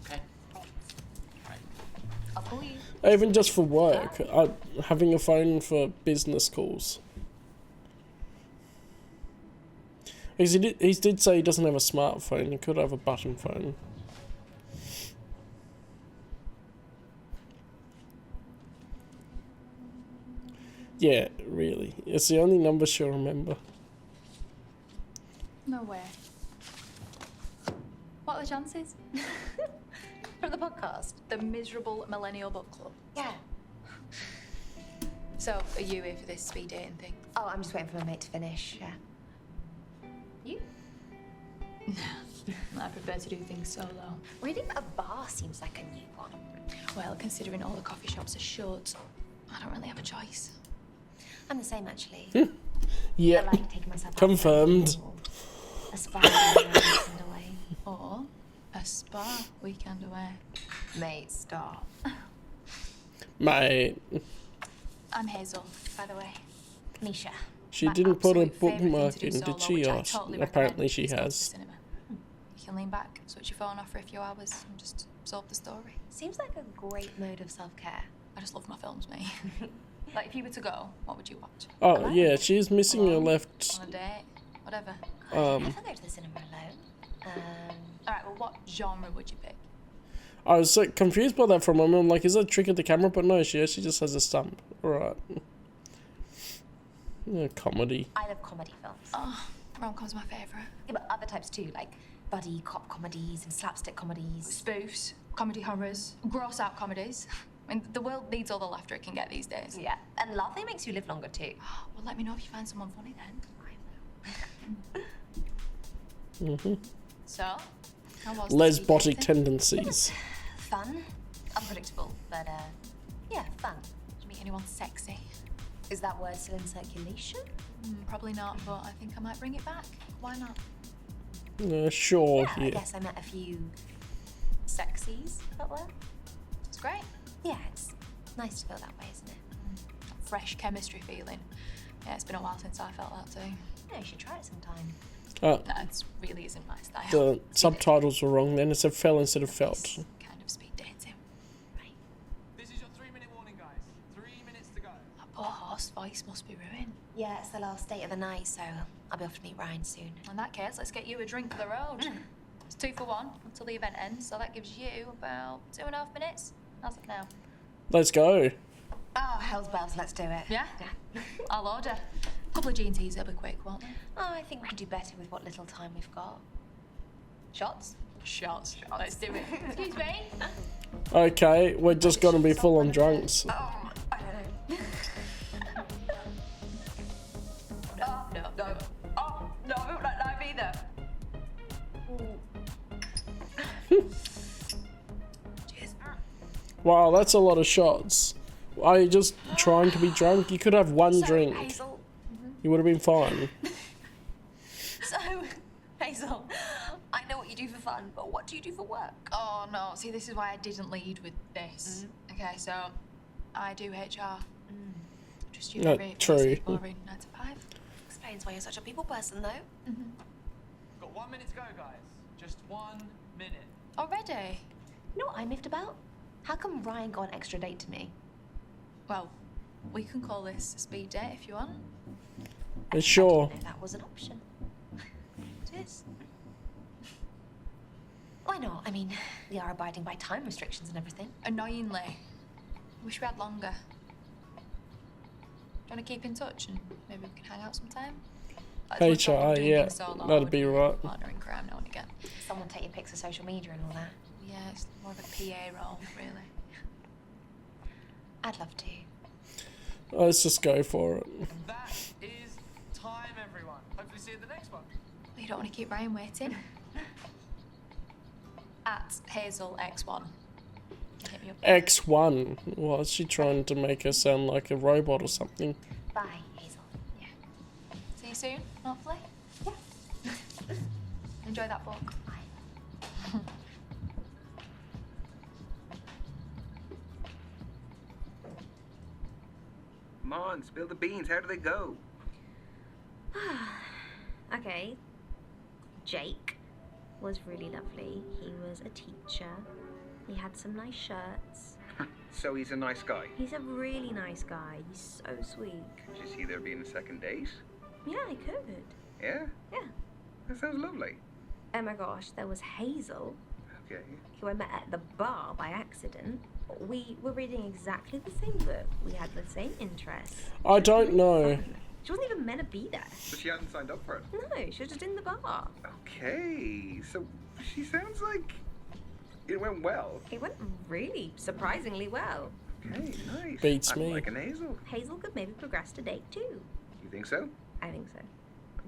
Okay. Right. I'll call you. Even just for work. Having a phone for business calls. Because he did say he doesn't have a smartphone. He could have a button phone. Yeah, really. It's the only number she'll remember. No way. What are the chances? From the podcast? The Miserable Millennial Book Club. Yeah. So, are you here for this speed dating thing? Oh, I'm just waiting for my mate to finish, yeah. You? I prefer to do things solo. Reading at a bar seems like a new one. Well, considering all the coffee shops are shut, I don't really have a choice. I'm the same, actually. Yeah. I like taking myself out Confirmed. a spa weekend away. Or a spa weekend away. Mate, stop. Mate. I'm Hazel, by the way. Misha. She My didn't put a absolute favourite thing bookmark to do in, solo, did she? which I Or totally apparently recommend, she is go to the has. cinema. You can lean back, switch your phone off for a few hours, and just absorb the story. Seems like a great mode of self-care. I just love my films, mate. Like, if you were to go, what would you watch? Oh, yeah, she's missing her left. On a date, whatever. I never go to the cinema alone. Alright, well, what genre would you pick? I was so confused by that for a moment. I'm like, is that a trick of the camera? But no, she actually just has a stump. Alright. Yeah, comedy. I love comedy films. Oh, rom-com's my favourite. Yeah, but other types too, like buddy cop comedies and slapstick comedies. Spoofs, comedy horrors, gross-out comedies. I mean, the world needs all the laughter it can get these days. Yeah, and laughing makes you live longer too. Well, let me know if you find someone funny then. So, how was the speed Lesbotic dating? tendencies. Fun, unpredictable, but yeah, fun. Did you meet anyone sexy? Is that word still in circulation? Probably not, but I think I might bring it back. Why not? Sure, Yeah, I yeah. guess I met a few sexies up there. It's great. Yeah, it's nice to feel that way, isn't it? Fresh chemistry feeling. Yeah, it's been a while since I felt that too. Yeah, you should try it sometime. No, it really isn't my style. The subtitles were wrong then. It said fell instead of felt. Kind of speed dating. Right. This is your 3-minute warning, guys. 3 minutes to go. That poor horse voice must be ruined. Yeah, it's the last date of the night, so I'll be off to meet Ryan soon. In that case, let's get you a drink for the road. It's 2 for 1 until the event ends, so that gives you about 2.5 minutes. How's it now? Let's go. Oh, hell's bells, let's do it. Yeah? I'll order. A couple of G&Ts, it'll be quick, won't they? Oh, I think we can do better with what little time we've got. Shots? Shots. Let's do it. Excuse me? Okay, we're just gonna be full on drunks. Oh, I don't know. No. Oh, no, not live either. Cheers. Wow, that's a lot of shots. Are you just trying to be drunk? You could have one drink. Hazel. You would have been fine. So, Hazel, I know what you do for fun, but what do you do for work? Oh, no. See, this is why I didn't lead with this. Okay, so I do HR. Just your very true. basic, boring 9 to 5. Explains why you're such a people person, though. Got 1 minute to go, guys. Just 1 minute. Already? You know what I miffed about? How come Ryan got an extra date to me? Well, we can call this a speed date if you want. Sure. I didn't know that was an option. It is. Why not? I mean, we are abiding by time restrictions and everything. Annoyingly. Wish we had longer. Do you want to keep in touch and maybe we can hang out sometime? Like, HR, yeah, that'd be right. Partner in crime now and again. Someone take your pics of social media and all that. Yeah, it's more of a PA role, really. I'd love to. Let's just go for it. That is time, everyone. Hopefully see you at the next one. You don't want to keep Ryan waiting. At Hazel X1. Hit me up. X1. What, is she trying to make her sound like a robot or something? Bye, Hazel. Yeah. See you soon, hopefully. Yeah. Enjoy that book. Bye. Come on, spill the beans. How do they go? Okay. Jake was really lovely. He was a teacher. He had some nice shirts. So he's a nice guy. He's a really nice guy. He's so sweet. Could you see there being a second date? Yeah, I could. Yeah? Yeah. That sounds lovely. Oh my gosh, there was Hazel, Okay. who I met at the bar by accident. We were reading exactly the same book. We had the same interests. I don't know. She wasn't even meant to be there. But she hadn't signed up for it. No, she was just in the bar. Okay. So she sounds like it went well. It went really surprisingly well. Okay, nice. Beats I'm me. liking Hazel. Hazel could maybe progress to date too. You think so? I think so.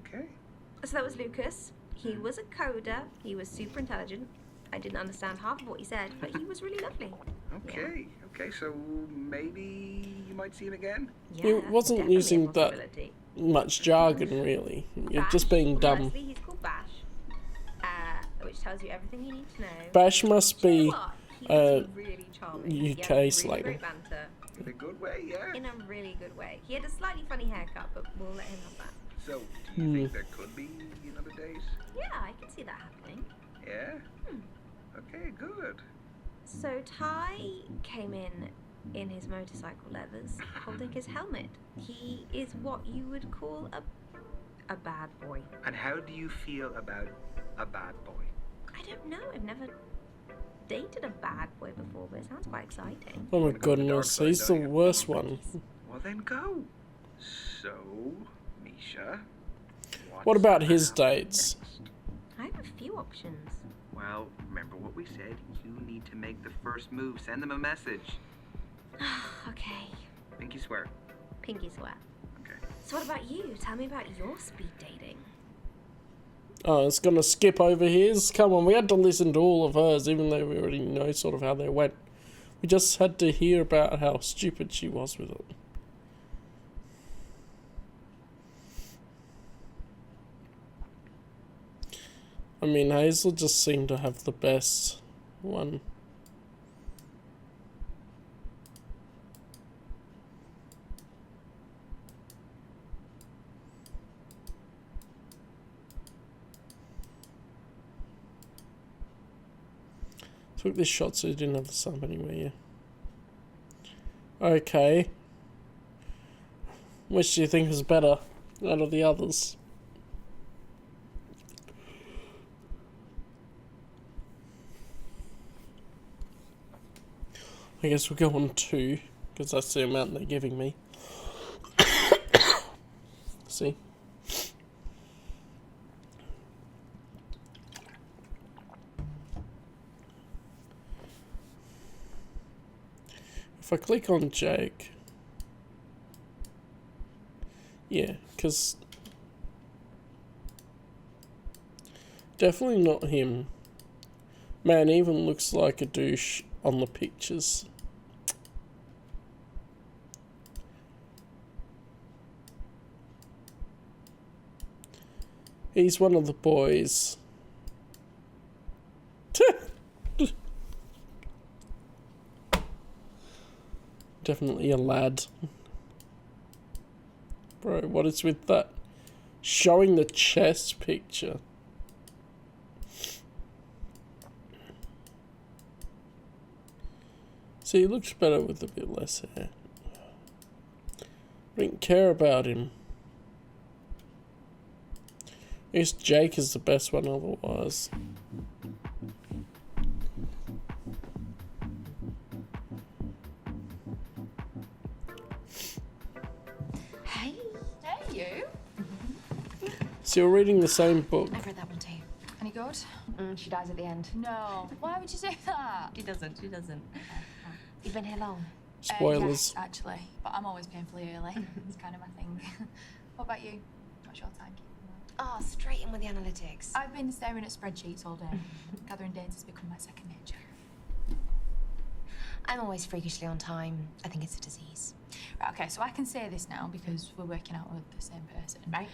Okay. So that was Lucas. He was a coder. He was super intelligent. I didn't understand half of what he said, but he was really lovely. Okay. Okay, so maybe you might see him again? Yeah, He wasn't definitely a using that possibility. much jargon, really. You're just being dumb. Firstly, he's called Bash, which tells you everything you need to know. Bash must Do you know be what? He was really charming. UK really slang. great banter. In a good way, yeah? In a really good way. He had a slightly funny haircut, but we'll let him have that. So, do you think there could be another date? Yeah, I can see that happening. Yeah? Okay, good. So Ty came in his motorcycle leathers, holding his helmet. He is what you would call a bad boy. And how do you feel about a bad boy? I don't know. I've never dated a bad boy before, but it sounds quite exciting. Oh my goodness, he's the worst one. Well, then go. So, Misha, What about his dates? I have a few options. Well, remember what we said. You need to make the first move. Send them a message. Okay. Pinky swear. Pinky swear. Okay. So what about you? Tell me about your speed dating. Oh, it's gonna skip over his? Come on, we had to listen to all of hers, even though we already know sort of how they went. We just had to hear about how stupid she was with it. I mean, Hazel just seemed to have the best one. Took this shot so you didn't have the sub anywhere, yeah. Okay. Which do you think is better out of the others? I guess we'll go on 2, because that's the amount they're giving me. See? If I click on Jake, yeah, because definitely not him. Man, he even looks like a douche on the pictures. He's one of the boys. Definitely a lad. Bro, what is with that? Showing the chest picture. See, he looks better with a bit less hair. I didn't care about him. I guess Jake is the best one otherwise. Hey. Hey, you. So you're reading the same book. I've read that one too. Any good? She dies at the end. No. Why would you say that? She doesn't. You've been here long? Spoilers. Yes, actually. But I'm always painfully early. It's kind of my thing. What about you? What's your time? Oh, straight in with the analytics. I've been staring at spreadsheets all day. Gathering data has become my second nature. I'm always freakishly on time. I think it's a disease. Right, okay, so I can say this now because we're working out with the same person. Right.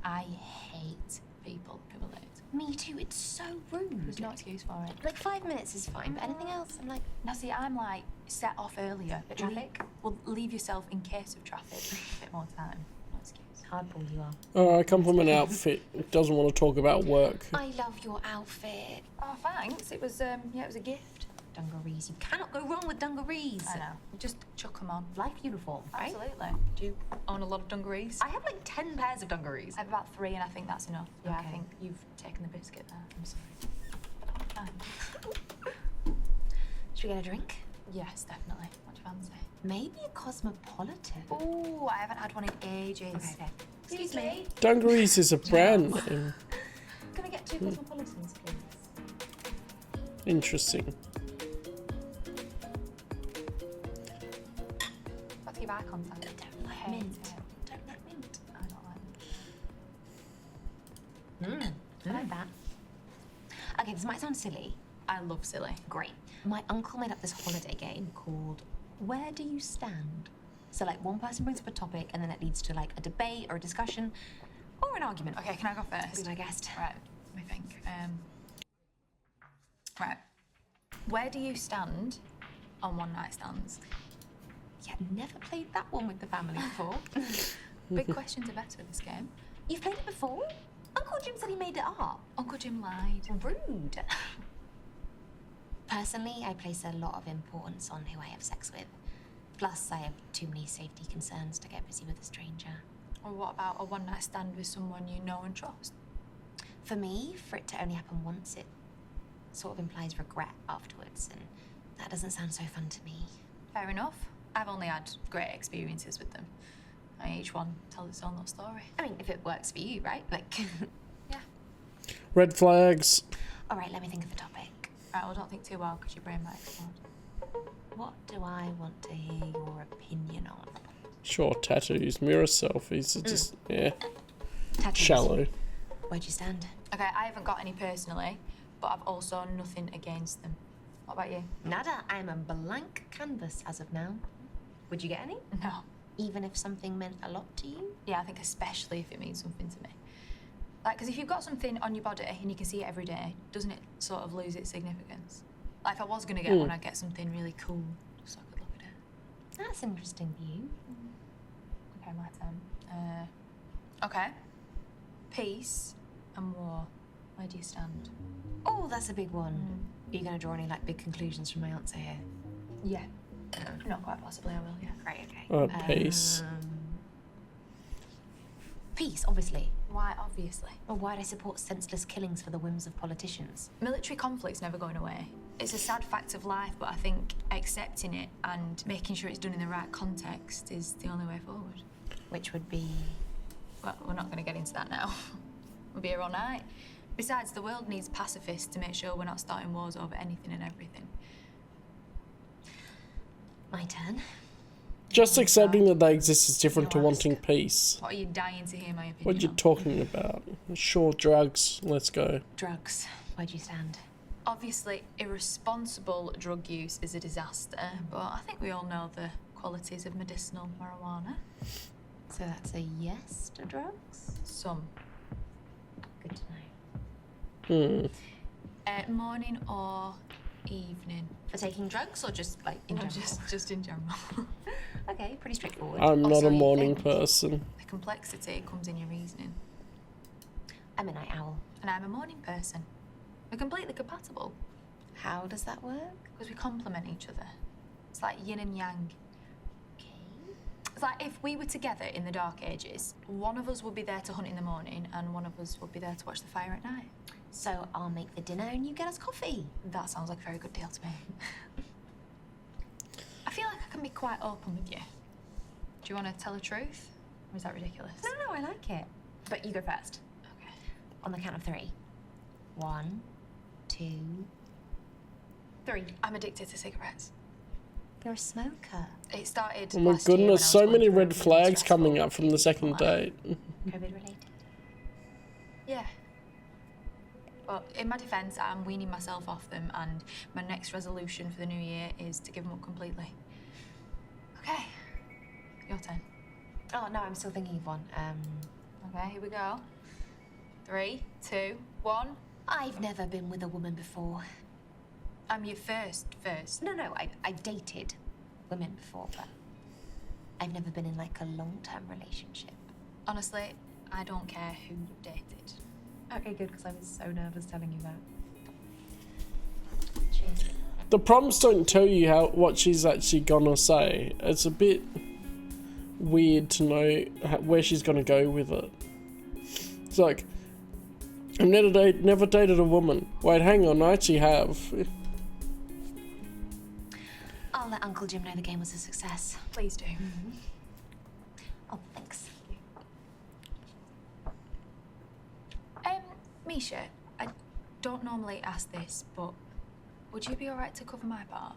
I hate people who are late. Me too. It's so rude. There's no excuse for it. Like 5 minutes is fine, but anything else, I'm like... Now, see, I'm like, set off earlier. The traffic? Well, leave yourself in case of traffic. A bit more time. No excuse. Hardball you are. Alright, compliment outfit. Doesn't want to talk about work. I love your outfit. Oh, thanks. It was, it was a gift. Dungarees. You cannot go wrong with dungarees. I know. Just chuck them on. Life uniform, right? Absolutely. Do you own a lot of dungarees? I have like 10 pairs of dungarees. I have about 3 and I think that's enough. Yeah, Okay. I think you've taken the biscuit there. I'm sorry. Should we get a drink? Yes, definitely. What do you fancy? Maybe a cosmopolitan. Oh, I haven't had one in ages. Okay. Excuse me. Dungarees is a brand name. Can I get 2 cosmopolitans, please? Interesting. Got to give eye contact. Don't like Hate mint. it. Don't like mint. I don't like it. I like that. Okay, this might sound silly. I love silly. Great. My uncle made up this holiday game called Where Do You Stand? So like one person brings up a topic and then it leads to like a debate or a discussion or an argument. Okay, can I go first? Be my guest. Right, let me think. Right. Where do you stand on one night stands? Yeah, never played that one with the family before. Big questions are better with this game. You've played it before? Uncle Jim said he made it up. Uncle Jim lied. Rude. Personally, I place a lot of importance on who I have sex with. Plus, I have too many safety concerns to get busy with a stranger. Or what about a one night stand with someone you know and trust? For me, for it to only happen once, it sort of implies regret afterwards, and that doesn't sound so fun to me. Fair enough. I've only had great experiences with them. Each one tells its own little story. I mean, if it works for you, right? Like, Yeah. Red flags. all right, let me think of a topic. Right, well, don't think too well because your brain might explode. What do I want to hear your opinion on? Sure, tattoos, mirror selfies. It's just, yeah, Tattoos. shallow. Where'd you stand? Okay, I haven't got any personally, but I've also nothing against them. What about you? Nada. I'm a blank canvas as of now. Would you get any? No. Even if something meant a lot to you? Yeah, I think especially if it means something to me. Like, because if you've got something on your body and you can see it every day, doesn't it sort of lose its significance? Like, if I was gonna get one, I'd get something really cool, just so I could look at it. That's interesting view. Okay, my turn. Okay. Peace and war. Where do you stand? Oh, that's a big one. Are you going to draw any like big conclusions from my answer here? Yeah. Not quite possibly, I will, yeah. Great, okay. Peace. Peace, obviously. Why, obviously? Or why'd I support senseless killings for the whims of politicians? Military conflict's never going away. It's a sad fact of life, but I think accepting it and making sure it's done in the right context is the only way forward. Which would be... Well, we're not going to get into that now. We'll be here all night. Besides, the world needs pacifists to make sure we're not starting wars over anything and everything. My turn. Just accepting that they exist is different to wanting peace. What are you dying to hear my opinion What are you on? talking about? Sure, drugs. Let's go. Drugs. Where do you stand? Obviously, irresponsible drug use is a disaster, but I think we all know the qualities of medicinal marijuana. So that's a yes to drugs? Some. Good to know. Morning or evening? For taking drugs or just like in general? Just in general. Okay, pretty straightforward. I'm not Also, a you morning think- person. The complexity comes in your reasoning. I'm a night owl. And I'm a morning person. We're completely compatible. How does that work? Because we complement each other. It's like yin and yang. Okay. It's like if we were together in the Dark Ages, one of us would be there to hunt in the morning and one of us would be there to watch the fire at night. So I'll make the dinner and you get us coffee. That sounds like a very good deal to me. I feel like I can be quite open with you. Do you want to tell the truth? Or is that ridiculous? No, I like it. But you go first. Okay. On the count of 3. 1, 2, 3. I'm addicted to cigarettes. You're a smoker. It started Oh my last year when I goodness, was so going many through a red really flags stressful coming up from the second life. date. COVID related? Yeah. But in my defence, I'm weaning myself off them, and my next resolution for the new year is to give them up completely. Okay. Your turn. Oh, no, I'm still thinking of one. Okay, here we go. 3, 2, 1. I've never been with a woman before. I'm your first. No, I've dated women before, but I've never been in like a long-term relationship. Honestly, I don't care who you've dated. Okay, good, because I was so nervous telling you that. Cheers. The prompts don't tell you what she's actually gonna say. It's a bit weird to know where she's gonna go with it. It's like, I've never dated a woman. Wait, hang on, I actually have. I'll let Uncle Jim know the game was a success. Please do. Oh, thanks. Misha, I don't normally ask this, but would you be alright to cover my part?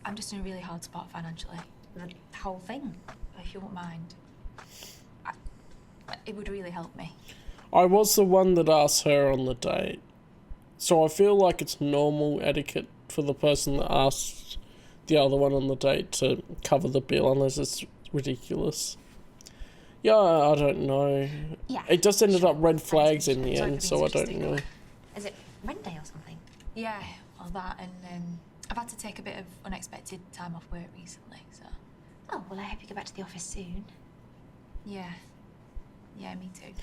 I'm just in a really hard spot financially. The whole thing. If you won't mind. It would really help me. I was the one that asked her on the date. So I feel like it's normal etiquette for the person that asks the other one on the date to cover the bill unless it's ridiculous. Yeah, I don't know. Yeah. It just ended up red flags in the Sorry end, for so being I don't sarcastic. know. Is it rent day or something? Yeah, well that, and I've had to take a bit of unexpected time off work recently, so... Oh, well, I hope you get back to the office soon. Yeah. Yeah, me too.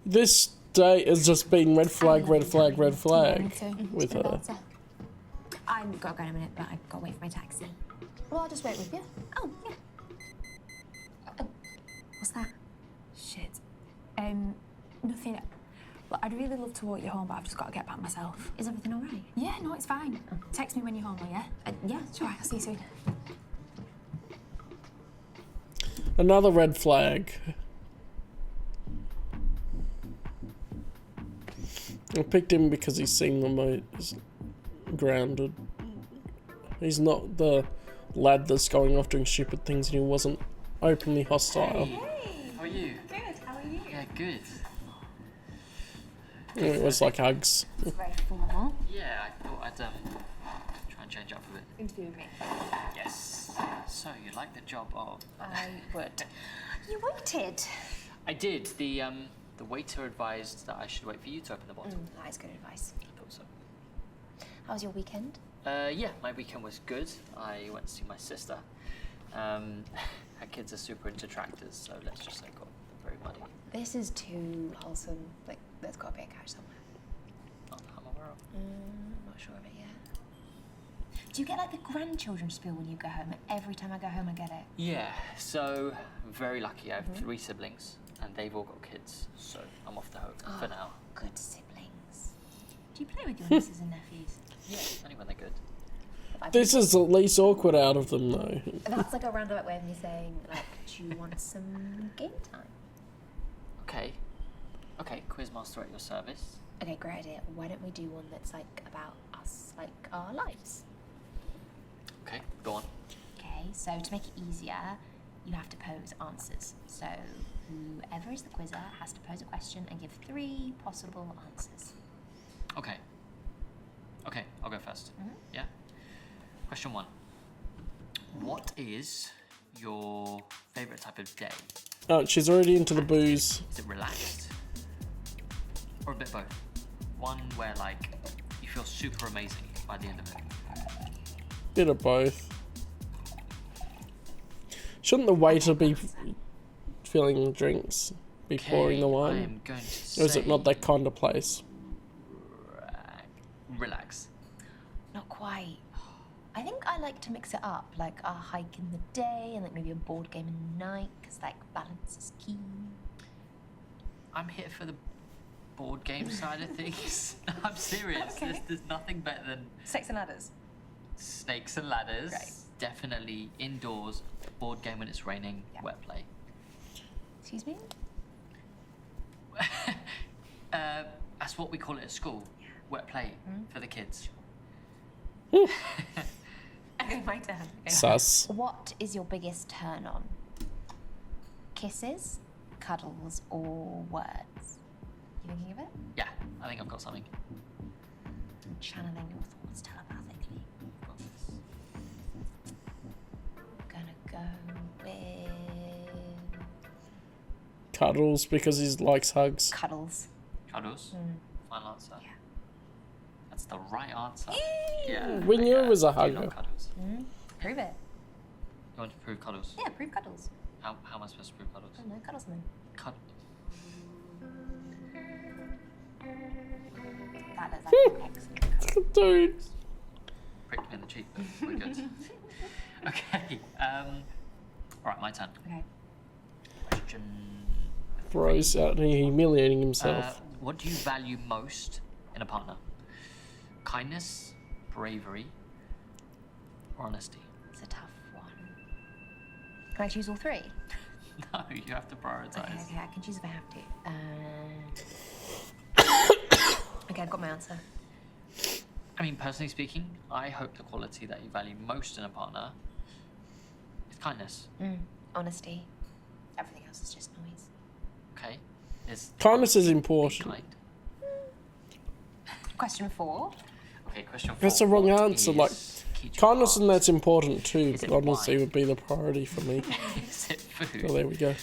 This date has just been red flag, red flag, red flag with her. I've got to go in a minute, but I've got to wait for my taxi. Well, I'll just wait with you. Oh, yeah. Oh, what's that? Shit. Nothing. Well, I'd really love to walk you home, but I've just got to get back myself. Is everything all right? Yeah, no, it's fine. Text me when you're home, will ya? Yeah, sure. Alright, I'll see you soon. Another red flag. I picked him because he seemed the most grounded. He's not the lad that's going off doing stupid things, and he wasn't openly hostile. Hey, how are you? Good, how are you? Yeah, good. It was like hugs. It's very formal. Yeah, I thought I'd try and change up a bit. Interview with me. Yes. So you like the job of? I would. You waited. I did. The waiter advised that I should wait for you to open the bottle. That is good advice. I thought so. How was your weekend? Yeah, my weekend was good. I went to see my sister. Her kids are super into tractors, so let's just say got very muddy. This is too wholesome. Like, there's got to be a couch somewhere. Not that I'm aware of. I'm not sure of it yet. Do you get like the grandchildren spiel when you go home? Every time I go home, I get it. Yeah, so I'm very lucky. I have 3 siblings, and they've all got kids, so I'm off the hook for now. Good siblings. Do you play with your nieces and nephews? Yeah, only when they're good. This is the least awkward out of them, though. That's like a roundabout way of me saying, like, do you want some game time? Okay. Okay, Quizmaster at your service. Okay, great idea. Why don't we do one that's like about us, like our lives? Okay, go on. Okay, so to make it easier, you have to pose answers. So whoever is the quizzer has to pose a question and give 3 possible answers. Okay. Okay, I'll go first. Yeah? Question 1. What is your favourite type of day? Oh, she's already into the booze. Is it relaxed? Or a bit both? One where, like, you feel super amazing by the end of it. Bit of both. Shouldn't the waiter be filling drinks, be pouring the I wine? am going to Or is it say not that kind of place? relax. Not quite. I think I like to mix it up, like a hike in the day and like maybe a board game in the night, because like balance is key. I'm here for the board game side of things. I'm serious. Okay. There's nothing better than Snakes and ladders. snakes and ladders. Great. Definitely indoors, board game when it's raining, wet play. Excuse me? That's what we call it at school. Wet play for the kids. Okay, my turn. Okay. Sus. What is your biggest turn on? Kisses, cuddles, or words? You thinking of it? Yeah, I think I've got something. I'm channeling your thoughts telepathically. Gonna go with Cuddles because he likes hugs. cuddles. Cuddles? Final answer? Yeah. That's the right answer. Yeah. We knew it was a I do hugger. love cuddles. Prove it. You want to prove cuddles? Yeah, prove cuddles. How am I supposed to prove cuddles? I don't know, cuddles them. That looks like excellent. Dude. Pricked me in the cheek, but we're good. Okay. Alright, my turn. Okay. Question. Bro's out here humiliating himself. What do you value most in a partner? Kindness, bravery, or honesty? It's a tough one. Can I choose all 3? No, you have to prioritize. Okay, I can choose if I have to. Okay, I've got my answer. I mean, personally speaking, I hope the quality that you value most in a partner is kindness. Honesty. Everything else is just noise. Okay? Kindness is important. Kind. Question 4. Okay, question 4. That's the wrong answer. Like, kindness and that's important too, Is but it honesty wine? would be the priority for me. Is it food? So there we go.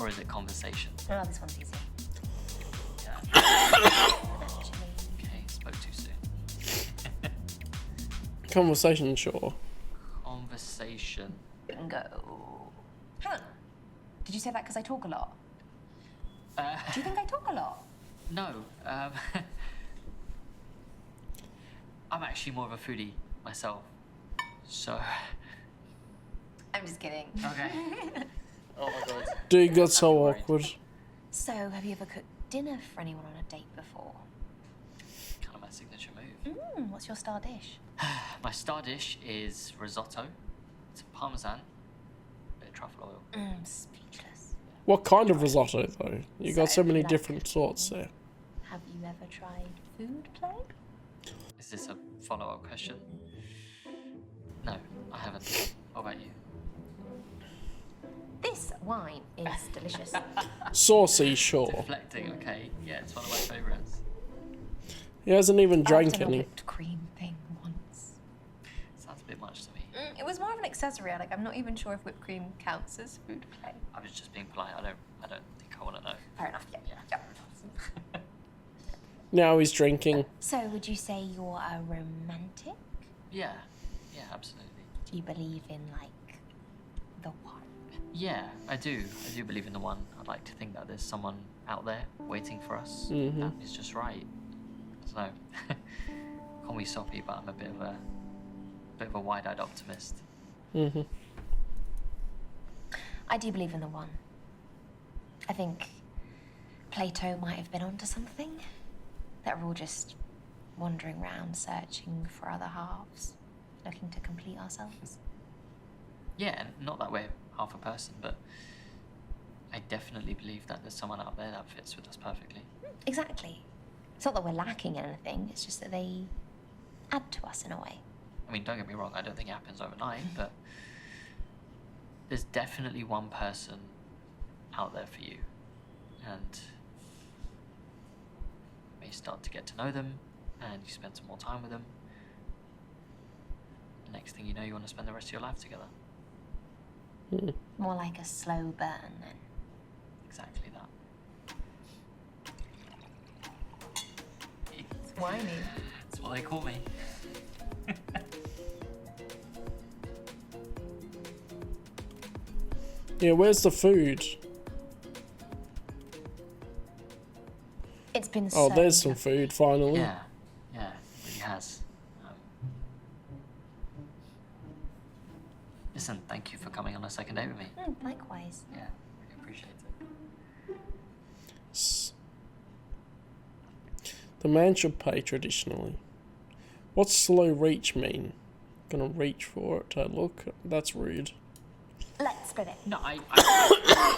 Or is it conversation? Oh, this one's easy. Yeah. Okay, spoke too soon. Conversation, sure. Conversation. Bingo. Hang on. Did you say that because I talk a lot? Do you think I talk a lot? No. I'm actually more of a foodie myself. So. I'm just kidding. Okay. Oh my god. Dude got so awkward. So, have you ever cooked dinner for anyone on a date before? Kind of my signature move. What's your star dish? My star dish is risotto. It's parmesan, bit of truffle oil. Speechless. What kind of risotto though? You got so many like- different sorts there. Have you ever tried food play? Is this a follow-up question? No, I haven't. What about you? This wine is delicious. Saucy, sure. Deflecting, okay. Yeah, it's one of my favourites. He hasn't even I've drank done a any. whipped cream thing once. Sounds a bit much to me. It was more of an accessory. Like, I'm not even sure if whipped cream counts as food play. I was just being polite. I don't think I want to know. Fair enough. Yeah. Now he's drinking. So, would you say you're a romantic? Yeah, absolutely. Do you believe in, like, the one? Yeah, I do. I do believe in the one. I'd like to think that there's someone out there waiting for us. Mhm. That is just right. I don't know. Call me soppy, but I'm a bit of a wide-eyed optimist. Mm-hmm. I do believe in the one. I think Plato might have been onto something. That we're all just wandering around searching for other halves, looking to complete ourselves. Yeah, not that we're half a person, but I definitely believe that there's someone out there that fits with us perfectly. Exactly. It's not that we're lacking anything, it's just that they add to us in a way. I mean, don't get me wrong, I don't think it happens overnight, but there's definitely one person out there for you. And you start to get to know them, and you spend some more time with them. Next thing you know, you want to spend the rest of your life together. More like a slow burn then. Exactly that. It's whiny. That's what they call me. Yeah, where's the food? It's been Oh, so there's some food, finally. Yeah, it really has. Listen, thank you for coming on a second date with me. Likewise. Yeah, really appreciate it. The man should pay traditionally. What's slow reach mean? Gonna reach for it to look? That's rude. Let's split it. No,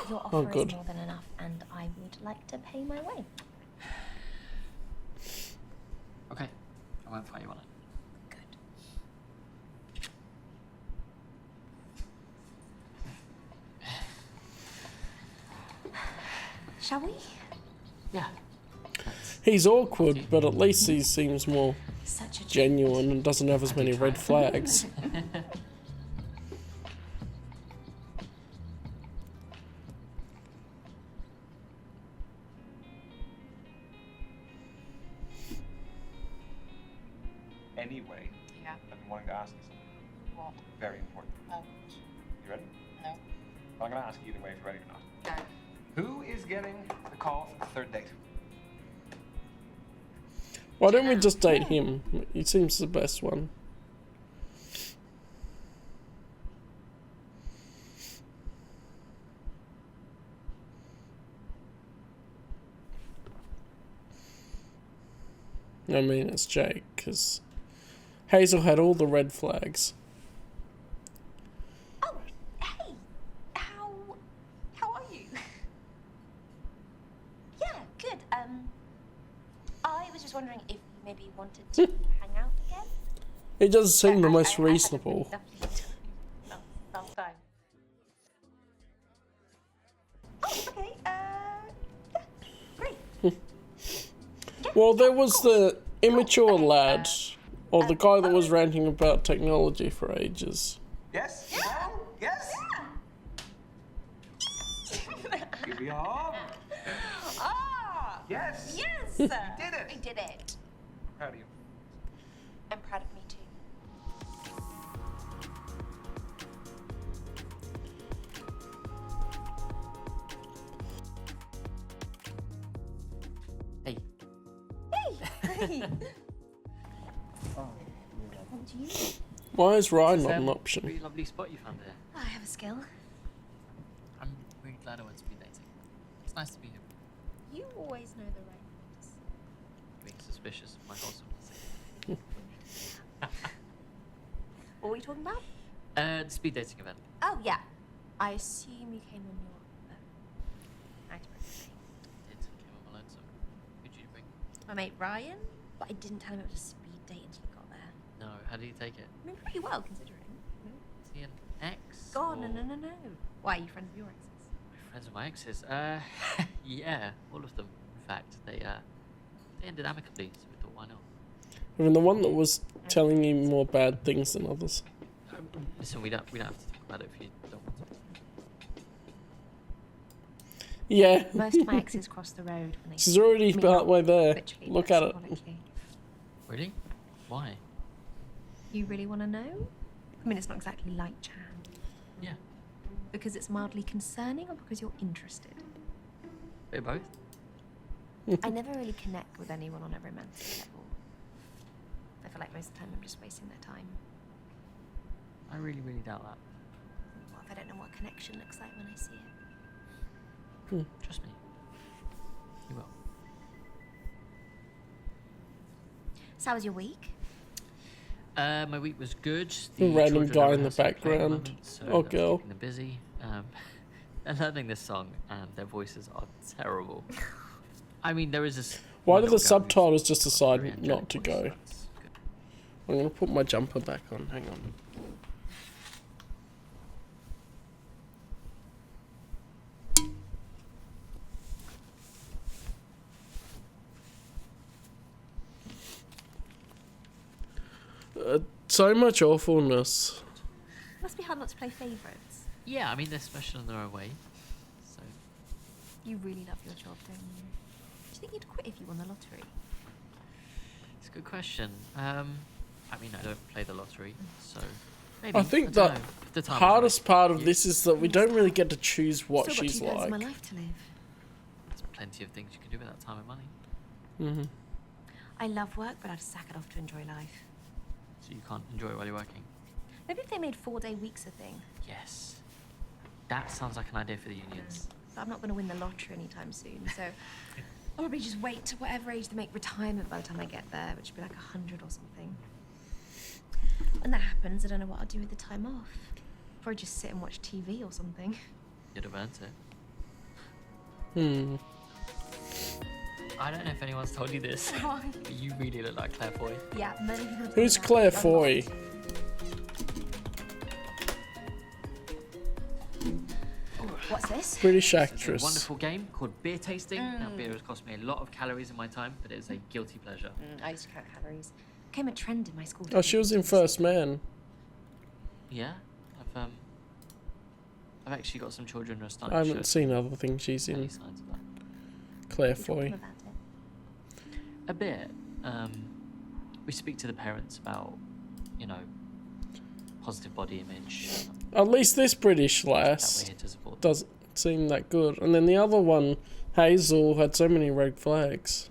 Your offer Oh, good. is more than enough, and I would like to pay my way. Okay, I won't fight you on it. Shall we? Yeah. He's awkward, but at least he seems more Such a genuine and doesn't have as many red flags. Anyway, Yeah. I've been wanting to ask you something What? very important. Oh. You ready? No. I'm gonna ask you either way if you're ready or not. Go. Who is getting the call for the third date? Why don't we just date him? He seems the best one. I mean, it's Jake, because Hazel had all the red flags. Oh, hey! How are you? Yeah, good. I was just wondering if you maybe wanted to hang out again? He does seem the I most had a really reasonable. lovely time last time. Oh, okay, yeah, great. Well, there was the immature lad, or the guy that was ranting about technology for ages. Yes? No? Yes? Give me a hug. Ah! Yes. Yes! You did it. I did it. I'm proud of you. I'm proud of me too. Hey. Hey! Come to you. Why is Ryan not Sam, an option? Really lovely spot you found here. I have a skill. I'm really glad I went speed dating. It's nice to be here. You always know the right things. Being suspicious of my wholesomeness. What were we talking about? The speed dating event. Oh, yeah. I assume you came on your icebreaker. Did came on my lonesome. Who'd you bring? My mate Ryan, but I didn't tell him it was a speed date until he got there. No, how did you take it? I mean, pretty well considering. Is he an ex? God, no, or- no, no, no. Why, are you friends with your exes? Friends of my exes? Yeah, all of them. In fact, they ended amicably, so we thought, why not? Even the one that was telling you more bad things than others. Listen, we don't have to talk about it if you don't want to. Yeah. Most of my exes cross the road when they. She's already partway there. Literally, Look but at it. symbolically. Really? Why? You really want to know? I mean, it's not exactly like Chan. Yeah. Because it's mildly concerning, or because you're interested? Bit of both. I never really connect with anyone on a romantic level. I feel like most of the time I'm just wasting their time. I really, really doubt that. What if I don't know what connection looks like when I see it? Trust me. You will. So how was your week? My week was good. The random children guy are in the rehearsing at the background. moment, so Oh, that's girl. keeping them busy. They're learning this song, and their voices are terrible. I mean, there is this. Why one do the little girl who's subtitles just got a decide very not angelic to voice, go? so that's good. I'm gonna put my jumper back on. Hang on. So much awfulness. Must be hard not to play favourites. Yeah, I mean, they're special in their own way. So, You really love your job, don't you? Do you think you'd quit if you won the lottery? it's a good question. I mean, I don't play the lottery, so maybe. I think don't the know. If the time was hardest right. part of You- this is that we don't really get to choose what Still got she's 2/3 of my like. life to live. There's plenty of things you can do with that time and money. Mm-hmm. I love work, but I'd sack it off to enjoy life. So you can't enjoy it while you're working. Maybe if they made 4-day weeks a thing. Yes. That sounds like an idea for the unions. But I'm not going to win the lottery anytime soon, so I'll probably just wait to whatever age they make retirement by the time I get there, which would be like 100 or something. When that happens, I don't know what I'll do with the time off. Probably just sit and watch TV or something. You'd have earned it. Hmm. I don't know if anyone's told you this, Why? but you really look like Claire Foy. Yeah, many people have Who's told me Claire that. Foy? What's this? British It's a actress. wonderful game called beer tasting. Now, beer has cost me a lot of calories in my time, but it is a guilty pleasure. I used to count calories. Became a trend in my school. Oh, she was in First Man. Yeah, I've actually got some children who are starting I to haven't show seen other things she's early in. signs of that. Claire Talking Foy. about it. A bit. We speak to the parents about, you know, positive body image. At least this British That lass way here to support. doesn't seem that good. And then the other one, Hazel, had so many red flags.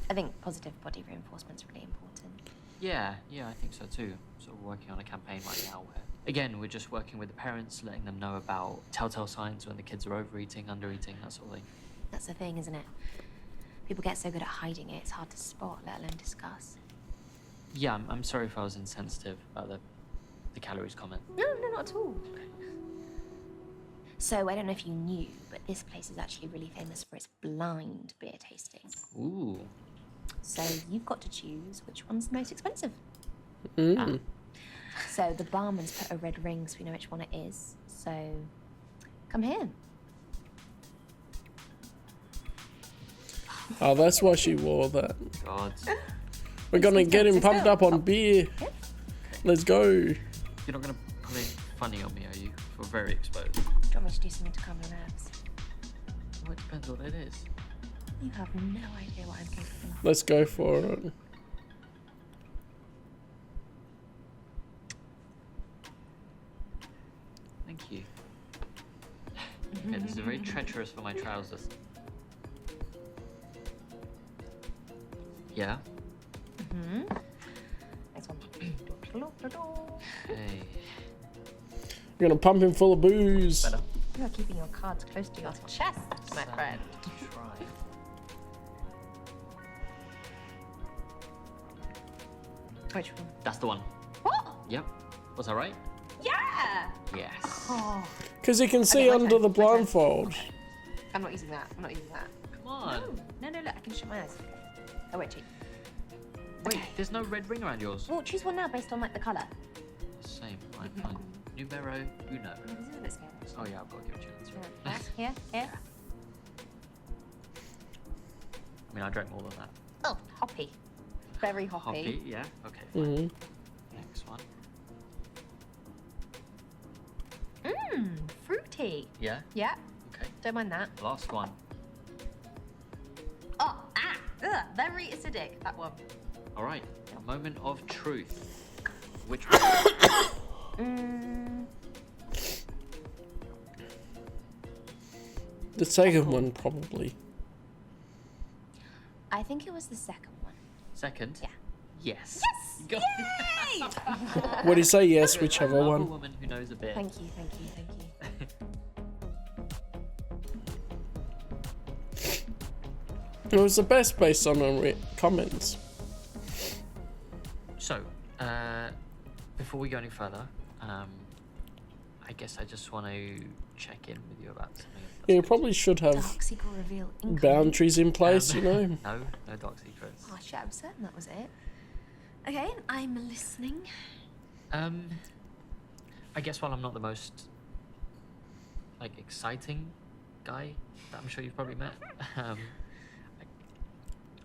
I think positive body reinforcement's really important. Yeah, I think so too. Sort of working on a campaign right now where, again, we're just working with the parents, letting them know about telltale signs when the kids are overeating, undereating, that sort of thing. That's the thing, isn't it? People get so good at hiding it, it's hard to spot, let alone discuss. Yeah, I'm sorry if I was insensitive about the calories comment. No, not at all. So, I don't know if you knew, but this place is actually really famous for its blind beer tasting. Ooh. So, you've got to choose which one's the most expensive. Mm. So, the barman's put a red ring so we know which one it is. So, come here. Oh, that's why she wore that. God. We're gonna get him pumped up on beer. Let's go. You're not going to pull anything funny on me, are you? We're very exposed. Do you want me to do something to calm your nerves? Well, it depends what it is. You have no idea what I'm capable of. Let's go for it. Thank you. Okay, this is very treacherous for my trousers. Yeah? Next one. Hey. We're gonna pump him full of booze. You are keeping your cards close to your chest, my friend. Try. Which one? That's the one. What? Yep. Was that right? Yeah! Yes. Oh, Because you can see my under turn, the my turn. blindfold. I'm not using that. I'm not using that. Come on. No, look, I can shut my eyes. Oh, wait, cheat. Wait, there's no red ring around yours. Well, choose one now based on, like, the colour. Same. Fine, fine. Numero uno. This is a bit scary, actually. Oh yeah, I've got to give it to you. That's right. Here. I mean, I drank more than that. Oh, hoppy. Very hoppy. Hoppy, yeah. Okay, fine. Hmm. Next one. Mmm, fruity. Yeah? Yeah. Okay. Don't mind that. Last one. Oh, very acidic, that one. All right. Moment of truth. Which one? The second one, probably. I think it was the second one. Second? Yeah. Yes. Yes! You got Yay! What do you say? Yes, Good. whichever I love one. A woman who knows a bit. Thank you, thank you, thank you. It was the best based on the comments. So, before we go any further, I guess I just want to check in with you about something. Yeah, you probably should have Dark secret reveal incoming. boundaries in place, you know. No dark secrets. Oh shit, I'm certain that was it. Okay, I'm listening. I guess while I'm not the most like exciting guy that I'm sure you've probably met,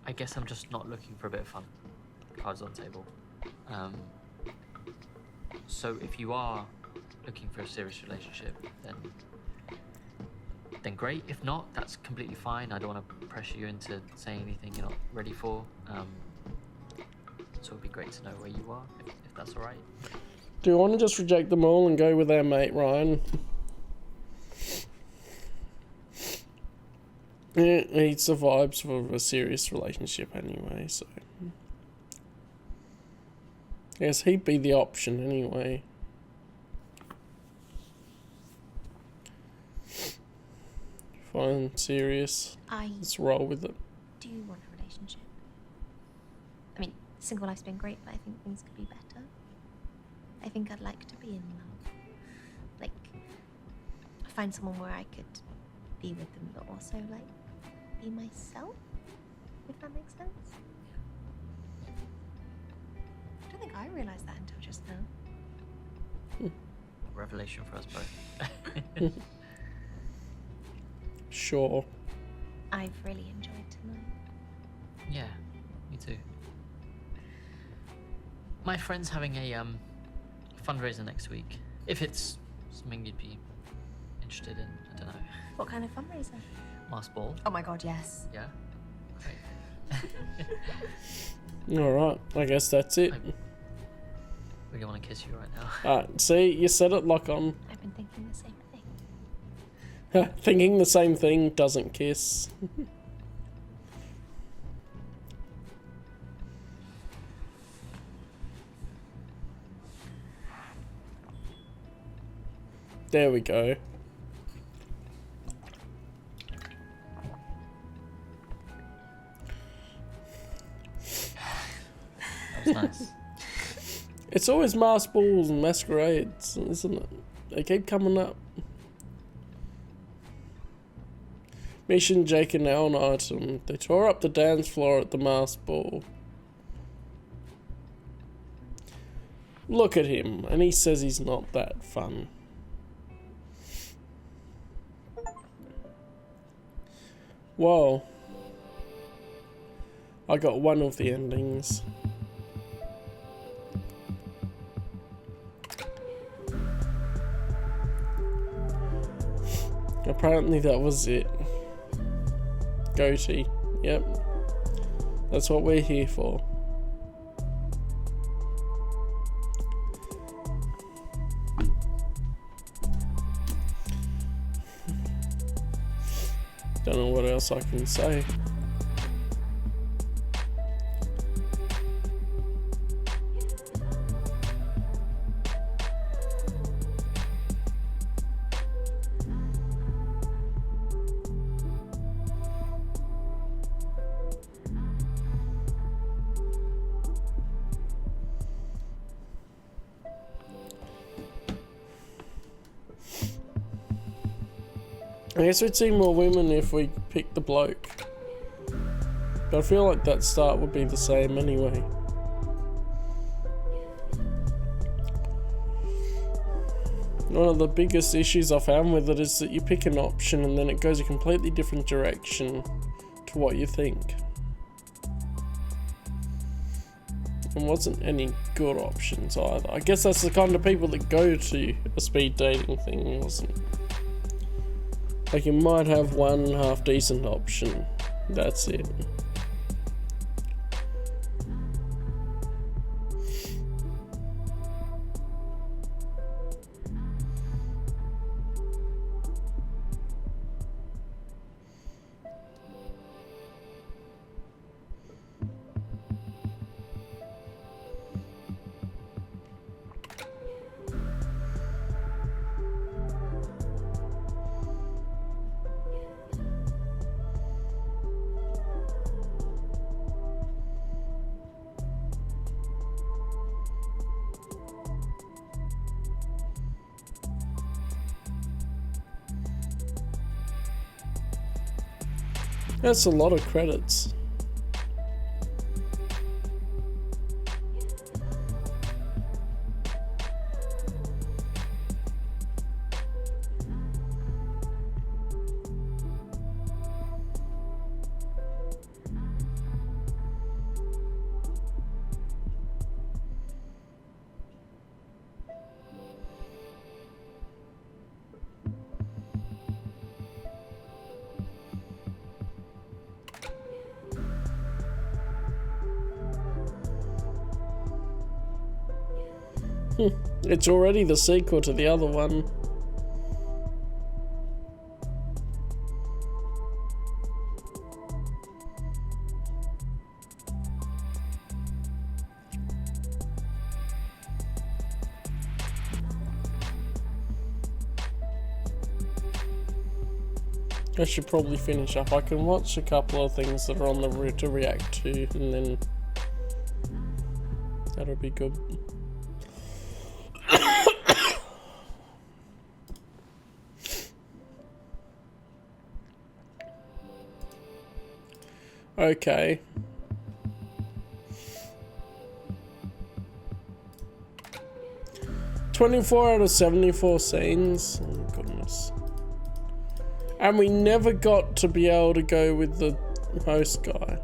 I guess I'm just not looking for a bit of fun. Cards on the table. So if you are looking for a serious relationship, then great. If not, that's completely fine. I don't want to pressure you into saying anything you're not ready for. So it'd be great to know where you are, if that's all right. Do you want to just reject them all and go with our mate Ryan? Yeah, he survives for a serious relationship anyway, so I guess he'd be the option anyway. Fine, serious. Let's roll with it. Do you want a relationship? I mean, single life's been great, but I think things could be better. I think I'd like to be in love. Like, find someone where I could be with them, but also, like, be myself, if that makes sense. I don't think I realised that until just now. Revelation for us both. Sure. I've really enjoyed tonight. Yeah, me too. My friend's having a fundraiser next week. If it's something you'd be interested in, I don't know. What kind of fundraiser? Masked ball. Oh my god, yes. Yeah. Great. Alright, I guess that's it. I really want to kiss you right now. Alright, see, you said it like I'm I've been thinking the same thing. thinking the same thing, doesn't kiss. There we go. That was nice. It's always masked balls and masquerades, isn't it? They keep coming up. Mission Jake and now an item. They tore up the dance floor at the masked ball. Look at him, and he says he's not that fun. Whoa. I got one of the endings. Apparently that was it. Goatee. Yep. That's what we're here for. Don't know what else I can say. I guess we'd see more women if we picked the bloke. But I feel like that start would be the same anyway. One of the biggest issues I found with it is that you pick an option and then it goes a completely different direction to what you think. And wasn't any good options either. I guess that's the kind of people that go to a speed dating thing, wasn't it? Like, you might have one half decent option. That's it. That's a lot of credits. It's already the sequel to the other one. I should probably finish up. I can watch a couple of things that are on the route to react to, and then that'll be good. Okay. $24 out of 74 scenes. Oh my goodness. And we never got to be able to go with the host guy.